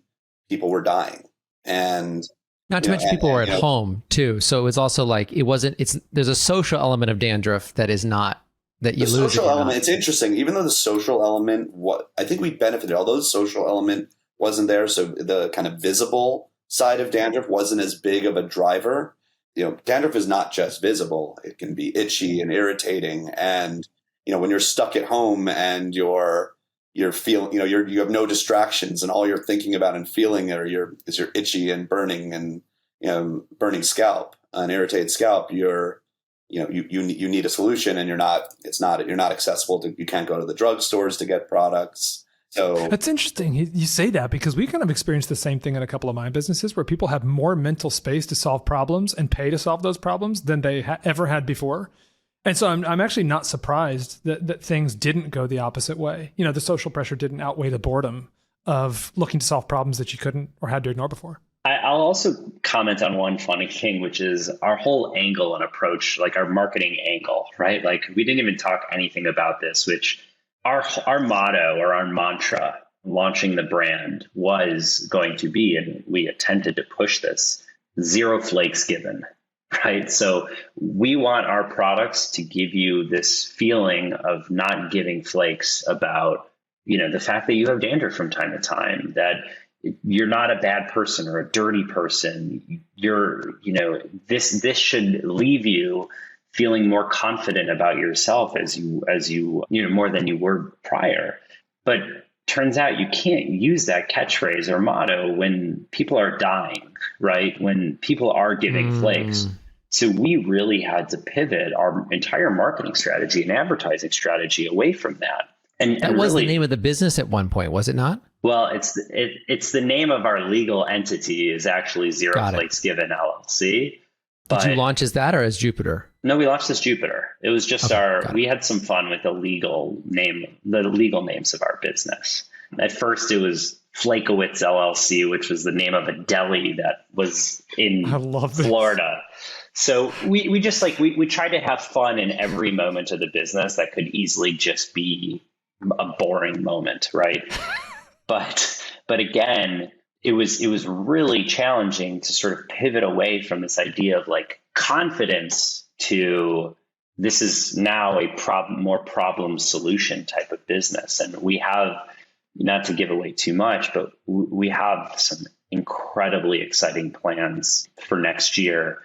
people were dying. And not to mention people were at home too. So it was also like, there's a social element of dandruff that is not, that you lose. The social element, it's interesting. Even though the social element, I think we benefited, although the social element wasn't there. So the kind of visible side of dandruff wasn't as big of a driver. Dandruff is not just visible. It can be itchy and irritating. And, when you're stuck at home and you have no distractions and all you're thinking about and feeling is your itchy and burning and, burning scalp, an irritated scalp, you need a solution and you're not accessible you can't go to the drugstores to get products. So that's interesting. You say that because we kind of experienced the same thing in a couple of my businesses where people have more mental space to solve problems and pay to solve those problems than they ever had before. And so I'm actually not surprised that things didn't go the opposite way. The social pressure didn't outweigh the boredom of looking to solve problems that you couldn't or had to ignore before. I'll also comment on one funny thing, which is our whole angle and approach, like our marketing angle, right? Like we didn't even talk anything about this, which our motto or our mantra launching the brand was going to be, and we attempted to push this, 0 flakes given, right? So we want our products to give you this feeling of not giving flakes about, the fact that you have dandruff from time to time, that you're not a bad person or a dirty person. This should leave you feeling more confident about yourself as you more than you were prior. But turns out you can't use that catchphrase or motto when people are dying, right? When people are giving flakes. So we really had to pivot our entire marketing strategy and advertising strategy away from that. And that was really, the name of the business at one point, was it not? Well, it's the name of our legal entity is actually Zero Flakes Given LLC. Did you launch as that or as Jupiter? No, we launched as Jupiter. It was just we had some fun with the legal names of our business. At first it was Flakowitz LLC, which was the name of a deli that was in Florida. So we just we tried to have fun in every moment of the business that could easily just be a boring moment, right? But again, it was really challenging to sort of pivot away from this idea of like confidence to this is now a more problem solution type of business. And we have, not to give away too much, but we have some incredibly exciting plans for next year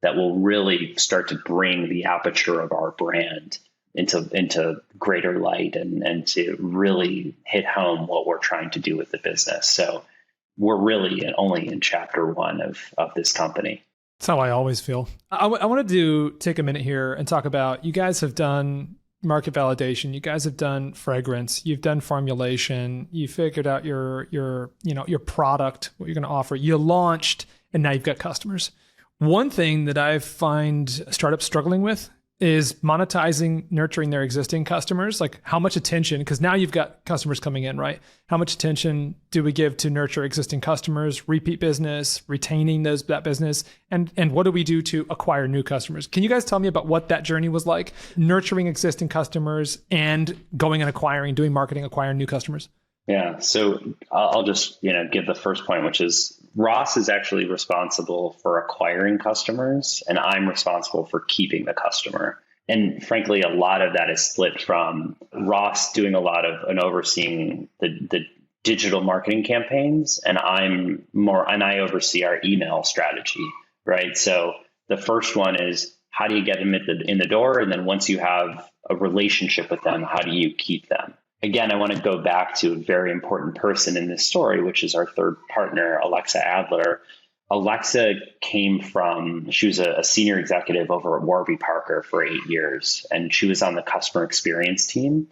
that will really start to bring the aperture of our brand into greater light and to really hit home what we're trying to do with the business. So we're really only in chapter 1 of this company. That's how I always feel. I wanted to take a minute here and talk about, you guys have done market validation. You guys have done fragrance. You've done formulation. You figured out your product, what you're going to offer. You launched, and now you've got customers. One thing that I find startups struggling with is monetizing, nurturing their existing customers. Like, how much attention, because now you've got customers coming in, right? How much attention do we give to nurture existing customers, repeat business, retaining that business? And what do we do to acquire new customers? Can you guys tell me about what that journey was like, nurturing existing customers and going and acquiring, doing marketing, acquiring new customers? Yeah. So I'll just, give the first point, which is Ross is actually responsible for acquiring customers, and I'm responsible for keeping the customer. And frankly, a lot of that is split from Ross doing a lot of and overseeing the digital marketing campaigns, and I oversee our email strategy, right? So the first one is, how do you get them in the door? And then once you have a relationship with them, how do you keep them? Again, I want to go back to a very important person in this story, which is our third partner, Alexa Adler. Alexa she was a senior executive over at Warby Parker for 8 years, and she was on the customer experience team.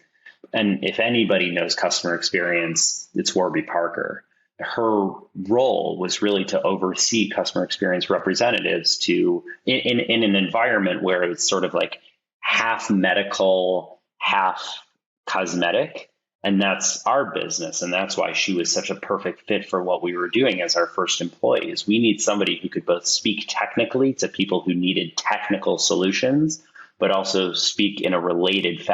And if anybody knows customer experience, it's Warby Parker. Her role was really to oversee customer experience representatives in an environment where it's sort of like half medical, half cosmetic. And that's our business. And that's why she was such a perfect fit for what we were doing as our first employees. We need somebody who could both speak technically to people who needed technical solutions, but also speak in a relatable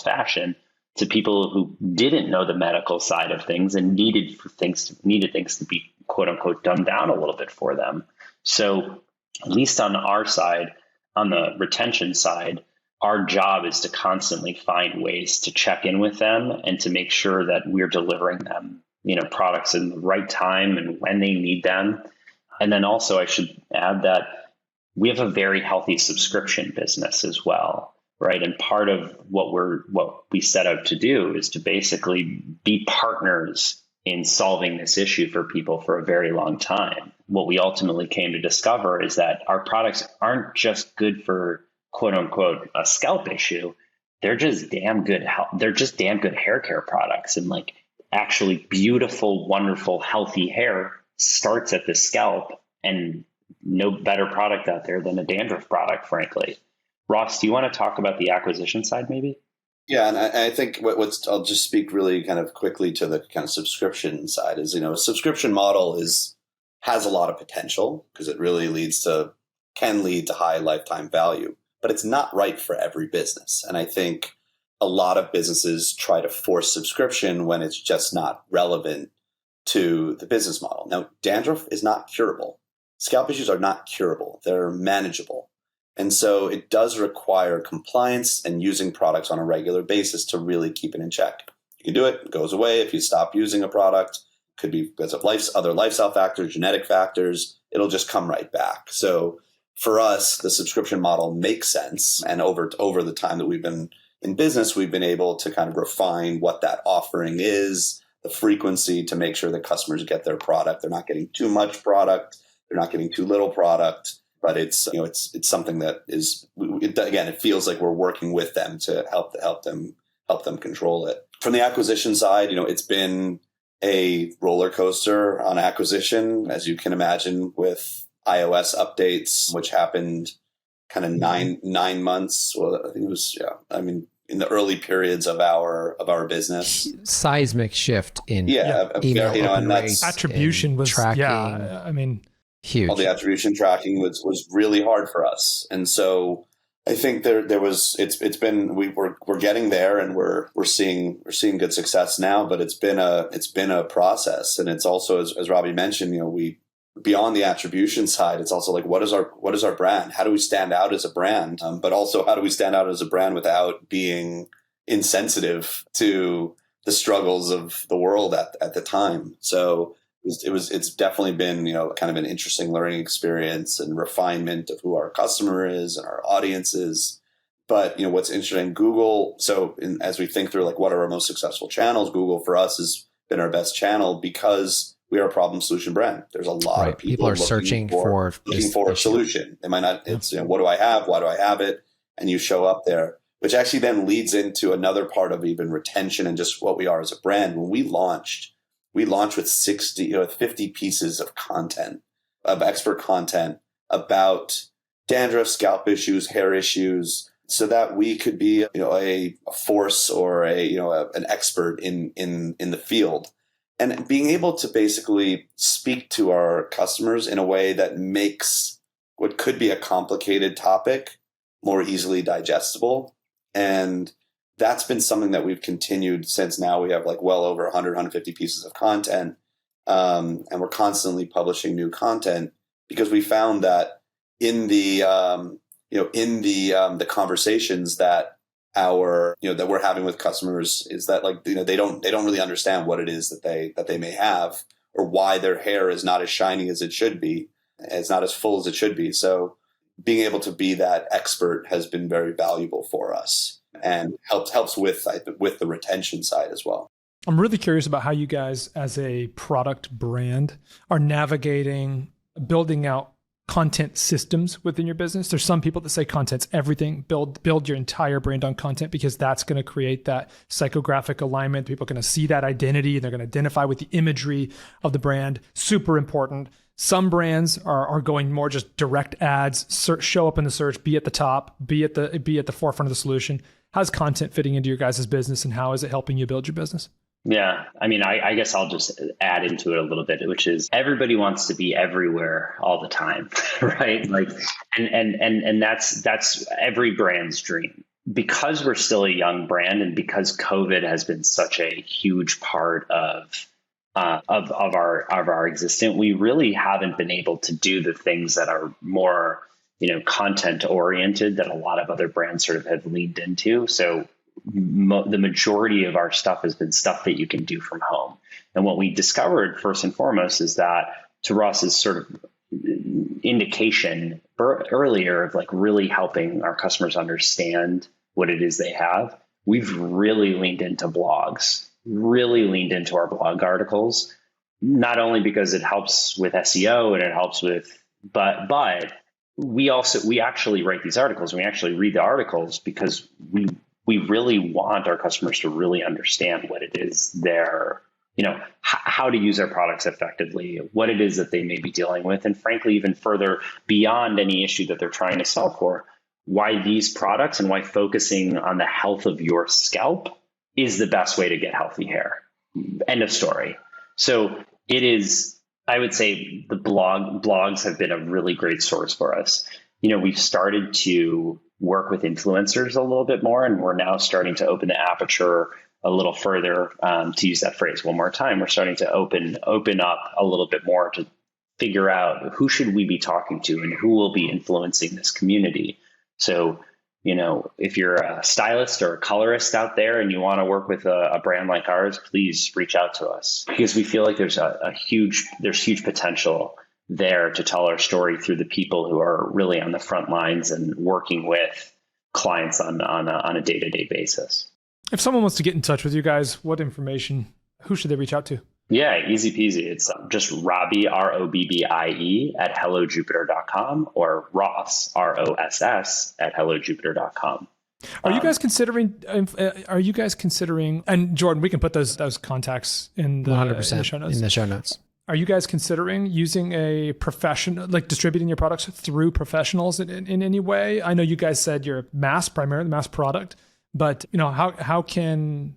fashion to people who didn't know the medical side of things and needed things to be quote unquote dumbed down a little bit for them. So at least on our side, on the retention side, our job is to constantly find ways to check in with them and to make sure that we're delivering them, products in the right time and when they need them. And then also I should add that we have a very healthy subscription business as well, right? And part of what we set out to do is to basically be partners in solving this issue for people for a very long time. What we ultimately came to discover is that our products aren't just good for quote unquote a scalp issue. They're just damn good. They're just damn good hair care products, and like actually beautiful, wonderful, healthy hair starts at the scalp, and no better product out there than a dandruff product, frankly. Ross, do you want to talk about the acquisition side maybe? Yeah, and I think I'll just speak really kind of quickly to the kind of subscription side is, a subscription model has a lot of potential because it really can lead to high lifetime value. But it's not right for every business. And I think a lot of businesses try to force subscription when it's just not relevant to the business model. Now, dandruff is not curable. Scalp issues are not curable. They're manageable. And so it does require compliance and using products on a regular basis to really keep it in check. You can do it. It goes away if you stop using a product. Could be because of other lifestyle factors, genetic factors. It'll just come right back. So for us, the subscription model makes sense. And over the time that we've been in business, we've been able to kind of refine what that offering is, the frequency to make sure that customers get their product. They're not getting too much product. They're not getting too little product. But it's something that is, again, it feels like we're working with them to help them control it. From the acquisition side, it's been a roller coaster on acquisition, as you can imagine, with iOS updates, which happened kind of nine months. Well, I think it was, in the early periods of our business. Seismic shift in email, and that's attribution was tracking. Huge. All the attribution tracking was really hard for us, and so I think we're getting there, and we're seeing good success now, but it's been a process, and it's also as Robbie mentioned, we. Beyond the attribution side, it's also like, what is our brand? How do we stand out as a brand? But also, how do we stand out as a brand without being insensitive to the struggles of the world at the time? So It's definitely been, kind of an interesting learning experience and refinement of who our customer is and our audience is. But, what's interesting, Google. So as we think through like what are our most successful channels, Google for us has been our best channel because we are a problem solution brand. There's a lot of people are searching for a solution. They might not, it's, what do I have? Why do I have it? And you show up there, which actually then leads into another part of even retention and just what we are as a brand. When we launched with 50 pieces of content, of expert content about dandruff, scalp issues, hair issues, so that we could be, a force or an expert in the field. And being able to basically speak to our customers in a way that makes what could be a complicated topic more easily digestible. And that's been something that we've continued since now we have like well over 100, 150 pieces of content. And we're constantly publishing new content because we found that in the conversations that that we're having with customers is that they don't really understand what it is that they may have or why their hair is not as shiny as it should be. It's not as full as it should be. So being able to be that expert has been very valuable for us and helps with the retention side as well. I'm really curious about how you guys as a product brand are navigating building out content systems within your business. There's some people that say content's everything. Build your entire brand on content because that's going to create that psychographic alignment. People are going to see that identity. They're going to identify with the imagery of the brand. Super important. Some brands are going more just direct ads, show up in the search, be at the top, be at the forefront of the solution. How's content fitting into your guys' business and how is it helping you build your business? Yeah. I mean, I guess I'll just add into it a little bit, which is everybody wants to be everywhere all the time, right? Like, and that's every brand's dream. Because we're still a young brand and because COVID has been such a huge part of our existence, we really haven't been able to do the things that are more, content oriented that a lot of other brands sort of have leaned into. So the majority of our stuff has been stuff that you can do from home. And what we discovered first and foremost is that, to Ross's sort of indication earlier of like really helping our customers understand what it is they have, we've really leaned into blogs, really leaned into our blog articles, not only because it helps with SEO and it helps with, but we actually write these articles and we actually read the articles because we really want our customers to really understand what it is they're, how to use our products effectively, what it is that they may be dealing with, and frankly, even further beyond any issue that they're trying to solve for, why these products and why focusing on the health of your scalp is the best way to get healthy hair. End of story. So it is, I would say the blogs have been a really great source for us. We've started to work with influencers a little bit more, and we're now starting to open the aperture a little further, to use that phrase one more time. We're starting to open up a little bit more to figure out who should we be talking to and who will be influencing this community. So, if you're a stylist or a colorist out there and you want to work with a brand like ours, please reach out to us because we feel like there's huge potential there to tell our story through the people who are really on the front lines and working with clients on a day-to-day basis. If someone wants to get in touch with you guys, who should they reach out to? Yeah, easy peasy. It's just Robbie, ROBBIE at hellojupiter.com or Ross, ROSS at hellojupiter.com. Are you guys considering, and Jordan, we can put those contacts in the 100% in the show notes. Are you guys considering using a professional, like distributing your products through professionals in any way? I know you guys said you're primarily mass product, but how can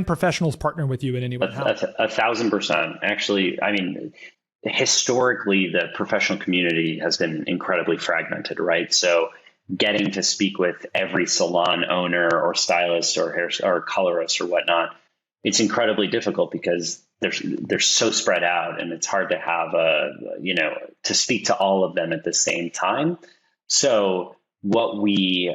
professionals partner with you in any way? 1,000%. Actually, I mean, historically, the professional community has been incredibly fragmented, right? So getting to speak with every salon owner or stylist or hair or colorist or whatnot, it's incredibly difficult because they're so spread out and it's hard to have to speak to all of them at the same time. So what we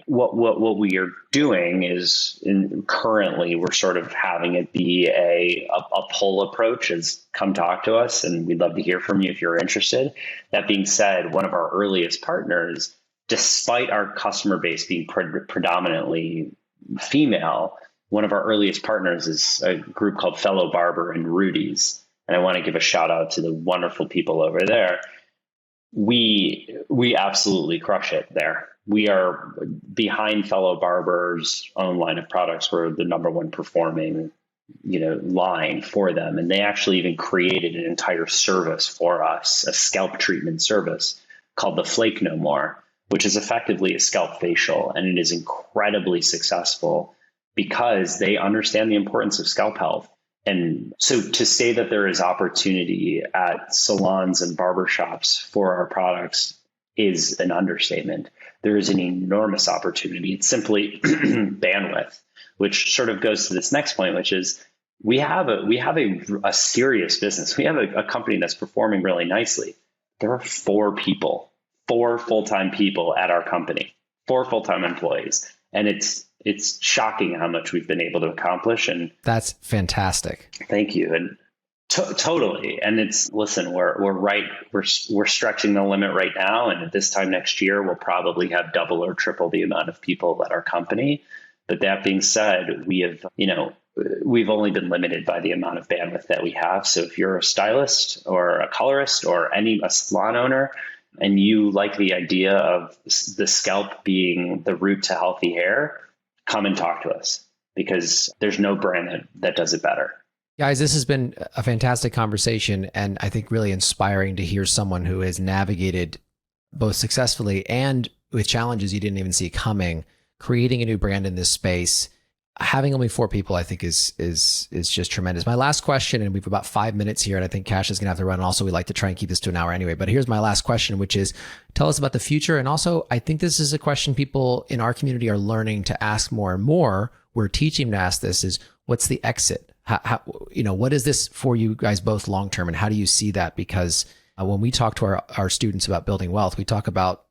are doing is currently we're sort of having it be a pull approach as come talk to us, and we'd love to hear from you if you're interested. That being said, one of our earliest partners, despite our customer base being predominantly female, one of our earliest partners is a group called Fellow Barber and Rudy's. And I want to give a shout out to the wonderful people over there. We absolutely crush it there. We are behind Fellow Barber's own line of products. We're the number one performing, line for them. And they actually even created an entire service for us, a scalp treatment service called the Flake No More, which is effectively a scalp facial. And it is incredibly successful because they understand the importance of scalp health. And so to say that there is opportunity at salons and barbershops for our products is an understatement. There is an enormous opportunity. It's simply bandwidth, which sort of goes to this next point, which is we have a serious business. We have a company that's performing really nicely. There are 4 full-time people at our company, 4 full-time employees. And it's shocking how much we've been able to accomplish. And that's fantastic. Thank you. And totally. And we're stretching the limit right now. And at this time next year, we'll probably have double or triple the amount of people at our company. But that being said, we've only been limited by the amount of bandwidth that we have. So if you're a stylist or a colorist or a salon owner, and you like the idea of the scalp being the route to healthy hair, come and talk to us, because there's no brand that does it better. Guys, this has been a fantastic conversation, and I think really inspiring to hear someone who has navigated both successfully and with challenges you didn't even see coming, creating a new brand in this space. Having only 4 people, I think, is just tremendous. My last question, and we've about 5 minutes here, and I think Cash is going to have to run. And also, we like to try and keep this to an hour anyway. But here's my last question, which is, tell us about the future. And also, I think this is a question people in our community are learning to ask more and more. We're teaching them to ask this: is what's the exit? What is this for you guys both long term, and how do you see that? Because when we talk to our students about building wealth, we talk about,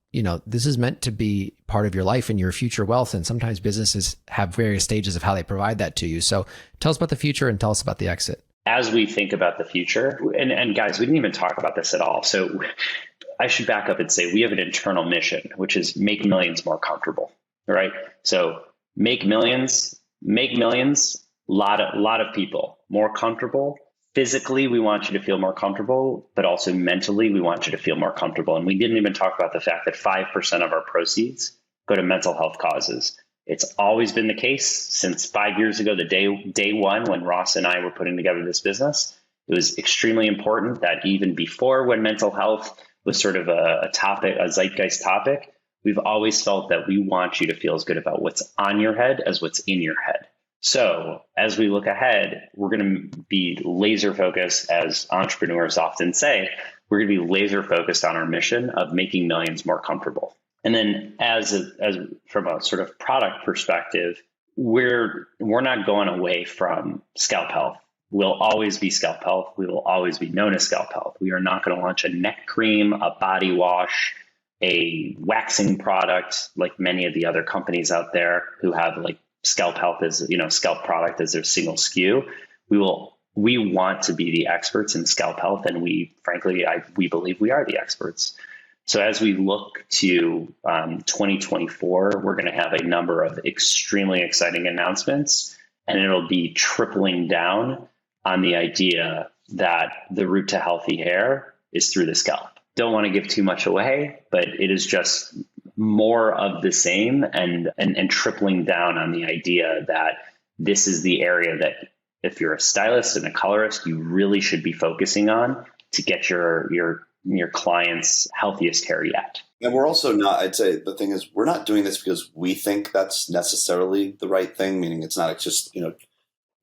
this is meant to be part of your life and your future wealth. And sometimes businesses have various stages of how they provide that to you. So tell us about the future and tell us about the exit. As we think about the future, and guys, we didn't even talk about this at all. So I should back up and say we have an internal mission, which is make millions more comfortable. All right. So make millions, lot of people more comfortable. Physically, we want you to feel more comfortable, but also mentally, we want you to feel more comfortable. And we didn't even talk about the fact that 5% of our proceeds go to mental health causes. It's always been the case since 5 years ago, the day one, when Ross and I were putting together this business. It was extremely important that even before, when mental health was sort of a topic, a zeitgeist topic, we've always felt that we want you to feel as good about what's on your head as what's in your head. So as we look ahead, we're going to be laser focused, as entrepreneurs often say, we're going to be laser focused on our mission of making millions more comfortable. And then as from a sort of product perspective, we're not going away from scalp health. We'll always be scalp health. We will always be known as scalp health. We are not going to launch a neck cream, a body wash, a waxing product like many of the other companies out there who have like scalp health as, scalp product as their single SKU. We want to be the experts in scalp health. And we believe we are the experts. So as we look to 2024, we're going to have a number of extremely exciting announcements, and it'll be tripling down on the idea that the route to healthy hair is through the scalp. Don't want to give too much away, but it is just more of the same and tripling down on the idea that this is the area that if you're a stylist and a colorist, you really should be focusing on to get your client's healthiest hair yet. And we're also not, I'd say the thing is, we're not doing this because we think that's necessarily the right thing, meaning it's not just,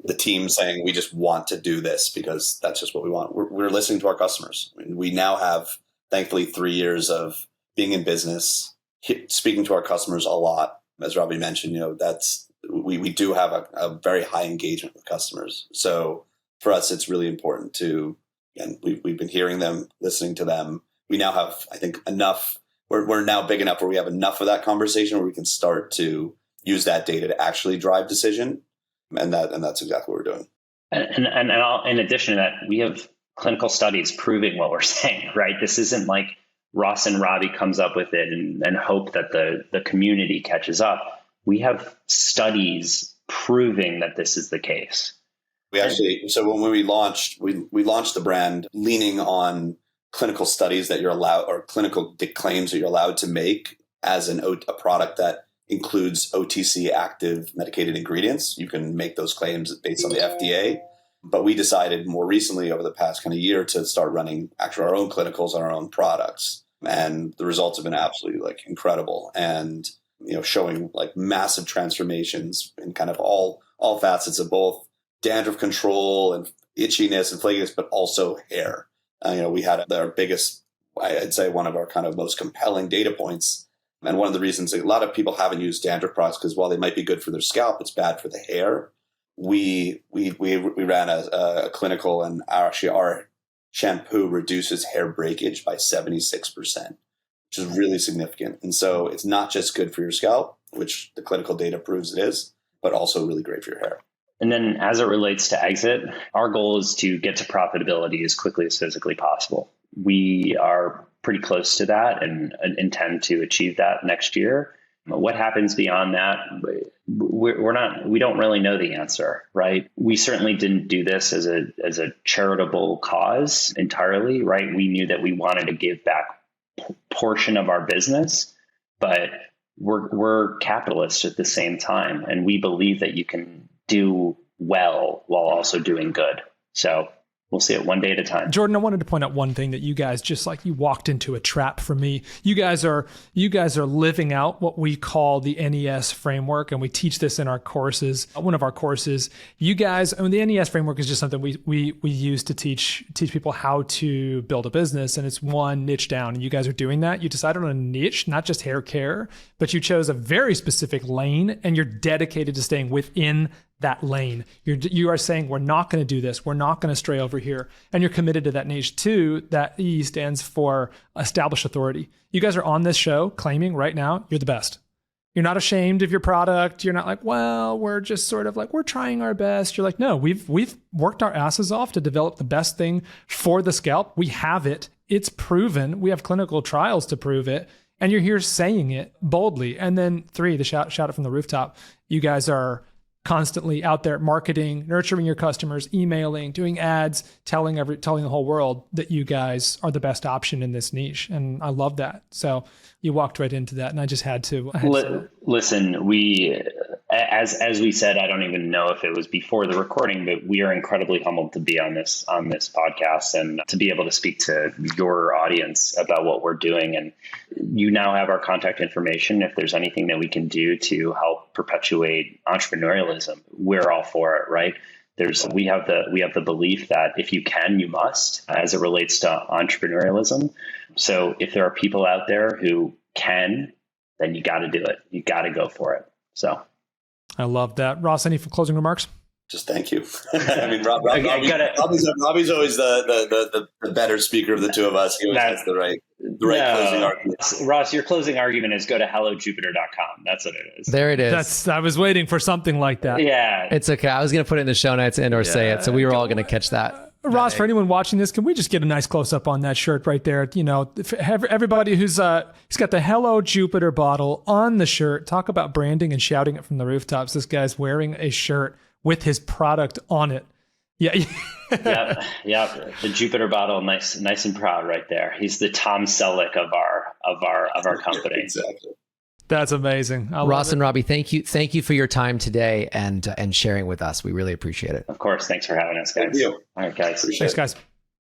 the team saying we just want to do this because that's just what we want. We're listening to our customers. I mean, we now have, thankfully, 3 years of being in business, speaking to our customers a lot. As Robbie mentioned, we do have a very high engagement with customers. So for us, it's really important to, and we've been hearing them, listening to them. We now have, I think, enough we're now big enough where we have enough of that conversation where we can start to use that data to actually drive decision. And that's exactly what we're doing. And in addition to that, we have clinical studies proving what we're saying, right? This isn't like Ross and Robbie comes up with it and hope that the community catches up. We have studies proving that this is the case. We actually, so when we launched the brand leaning on clinical studies that you're allowed, or clinical claims that you're allowed to make as a product that includes OTC active medicated ingredients. You can make those claims based on the FDA. But we decided more recently over the past kind of year to start running actually our own clinicals on our own products. And the results have been absolutely like incredible and, showing like massive transformations in kind of all facets of both dandruff control and itchiness and flakiness, but also hair. We had our biggest, I'd say one of our kind of most compelling data points. And one of the reasons a lot of people haven't used dandruff products because while they might be good for their scalp, it's bad for the hair. We ran a clinical, and our shampoo reduces hair breakage by 76%, which is really significant. And so it's not just good for your scalp, which the clinical data proves it is, but also really great for your hair. And then as it relates to exit, our goal is to get to profitability as quickly as physically possible. We are pretty close to that and intend to achieve that next year. What happens beyond that, we don't really know the answer, right? We certainly didn't do this as a charitable cause entirely, right? We knew that we wanted to give back portion of our business, but we're capitalists at the same time. And we believe that you can do well while also doing good. So we'll see it one day at a time. Jordan, I wanted to point out one thing that you guys just like you walked into a trap for me. You guys are living out what we call the NES framework, and we teach this in our courses. One of our courses, you guys, the NES framework is just something we use to teach people how to build a business, and it's one niche down. And you guys are doing that. You decided on a niche, not just hair care, but you chose a very specific lane, and you're dedicated to staying within that lane. You are saying, we're not going to do this. We're not going to stray over here. And you're committed to that niche too. That E stands for established authority. You guys are on this show claiming right now you're the best. You're not ashamed of your product. You're not like, well, we're just sort of like, we're trying our best. You're like, no, we've worked our asses off to develop the best thing for the scalp. We have it. It's proven. We have clinical trials to prove it. And you're here saying it boldly. And then 3, the shout it from the rooftop. You guys are constantly out there marketing, nurturing your customers, emailing, doing ads, telling the whole world that you guys are the best option in this niche. And I love that. So you walked right into that, and I just had to. Listen, we, as we said, I don't even know if it was before the recording, but we are incredibly humbled to be on this podcast and to be able to speak to your audience about what we're doing. And you now have our contact information. If there's anything that we can do to help perpetuate entrepreneurialism, we're all for it, right? We have the belief that if you can, you must, as it relates to entrepreneurialism. So if there are people out there who can, then you got to do it. You got to go for it. So I love that. Ross, any closing remarks? Just thank you. I mean, Robbie's always the better speaker of the two of us. He always has the right closing argument. Ross, your closing argument is go to hellojupiter.com. That's what it is. There it is. I was waiting for something like that. Yeah. It's okay. I was going to put it in the show notes or say it. So we were all going to catch that. Ross, for anyone watching this, can we just get a nice close up on that shirt right there? Everybody he's got the Hello Jupiter bottle on the shirt. Talk about branding and shouting it from the rooftops. This guy's wearing a shirt with his product on it. Yeah. yeah. The Jupiter bottle, nice and proud right there. He's the Tom Selleck of our company. Exactly. That's amazing. Ross and Robbie, thank you for your time today and sharing with us. We really appreciate it. Of course. Thanks for having us, guys. Thank you. All right, guys. Thanks, guys.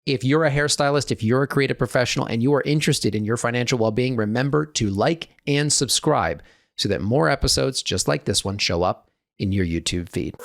If you're a hairstylist, if you're a creative professional, and you are interested in your financial well-being, remember to like and subscribe so that more episodes just like this one show up in your YouTube feed.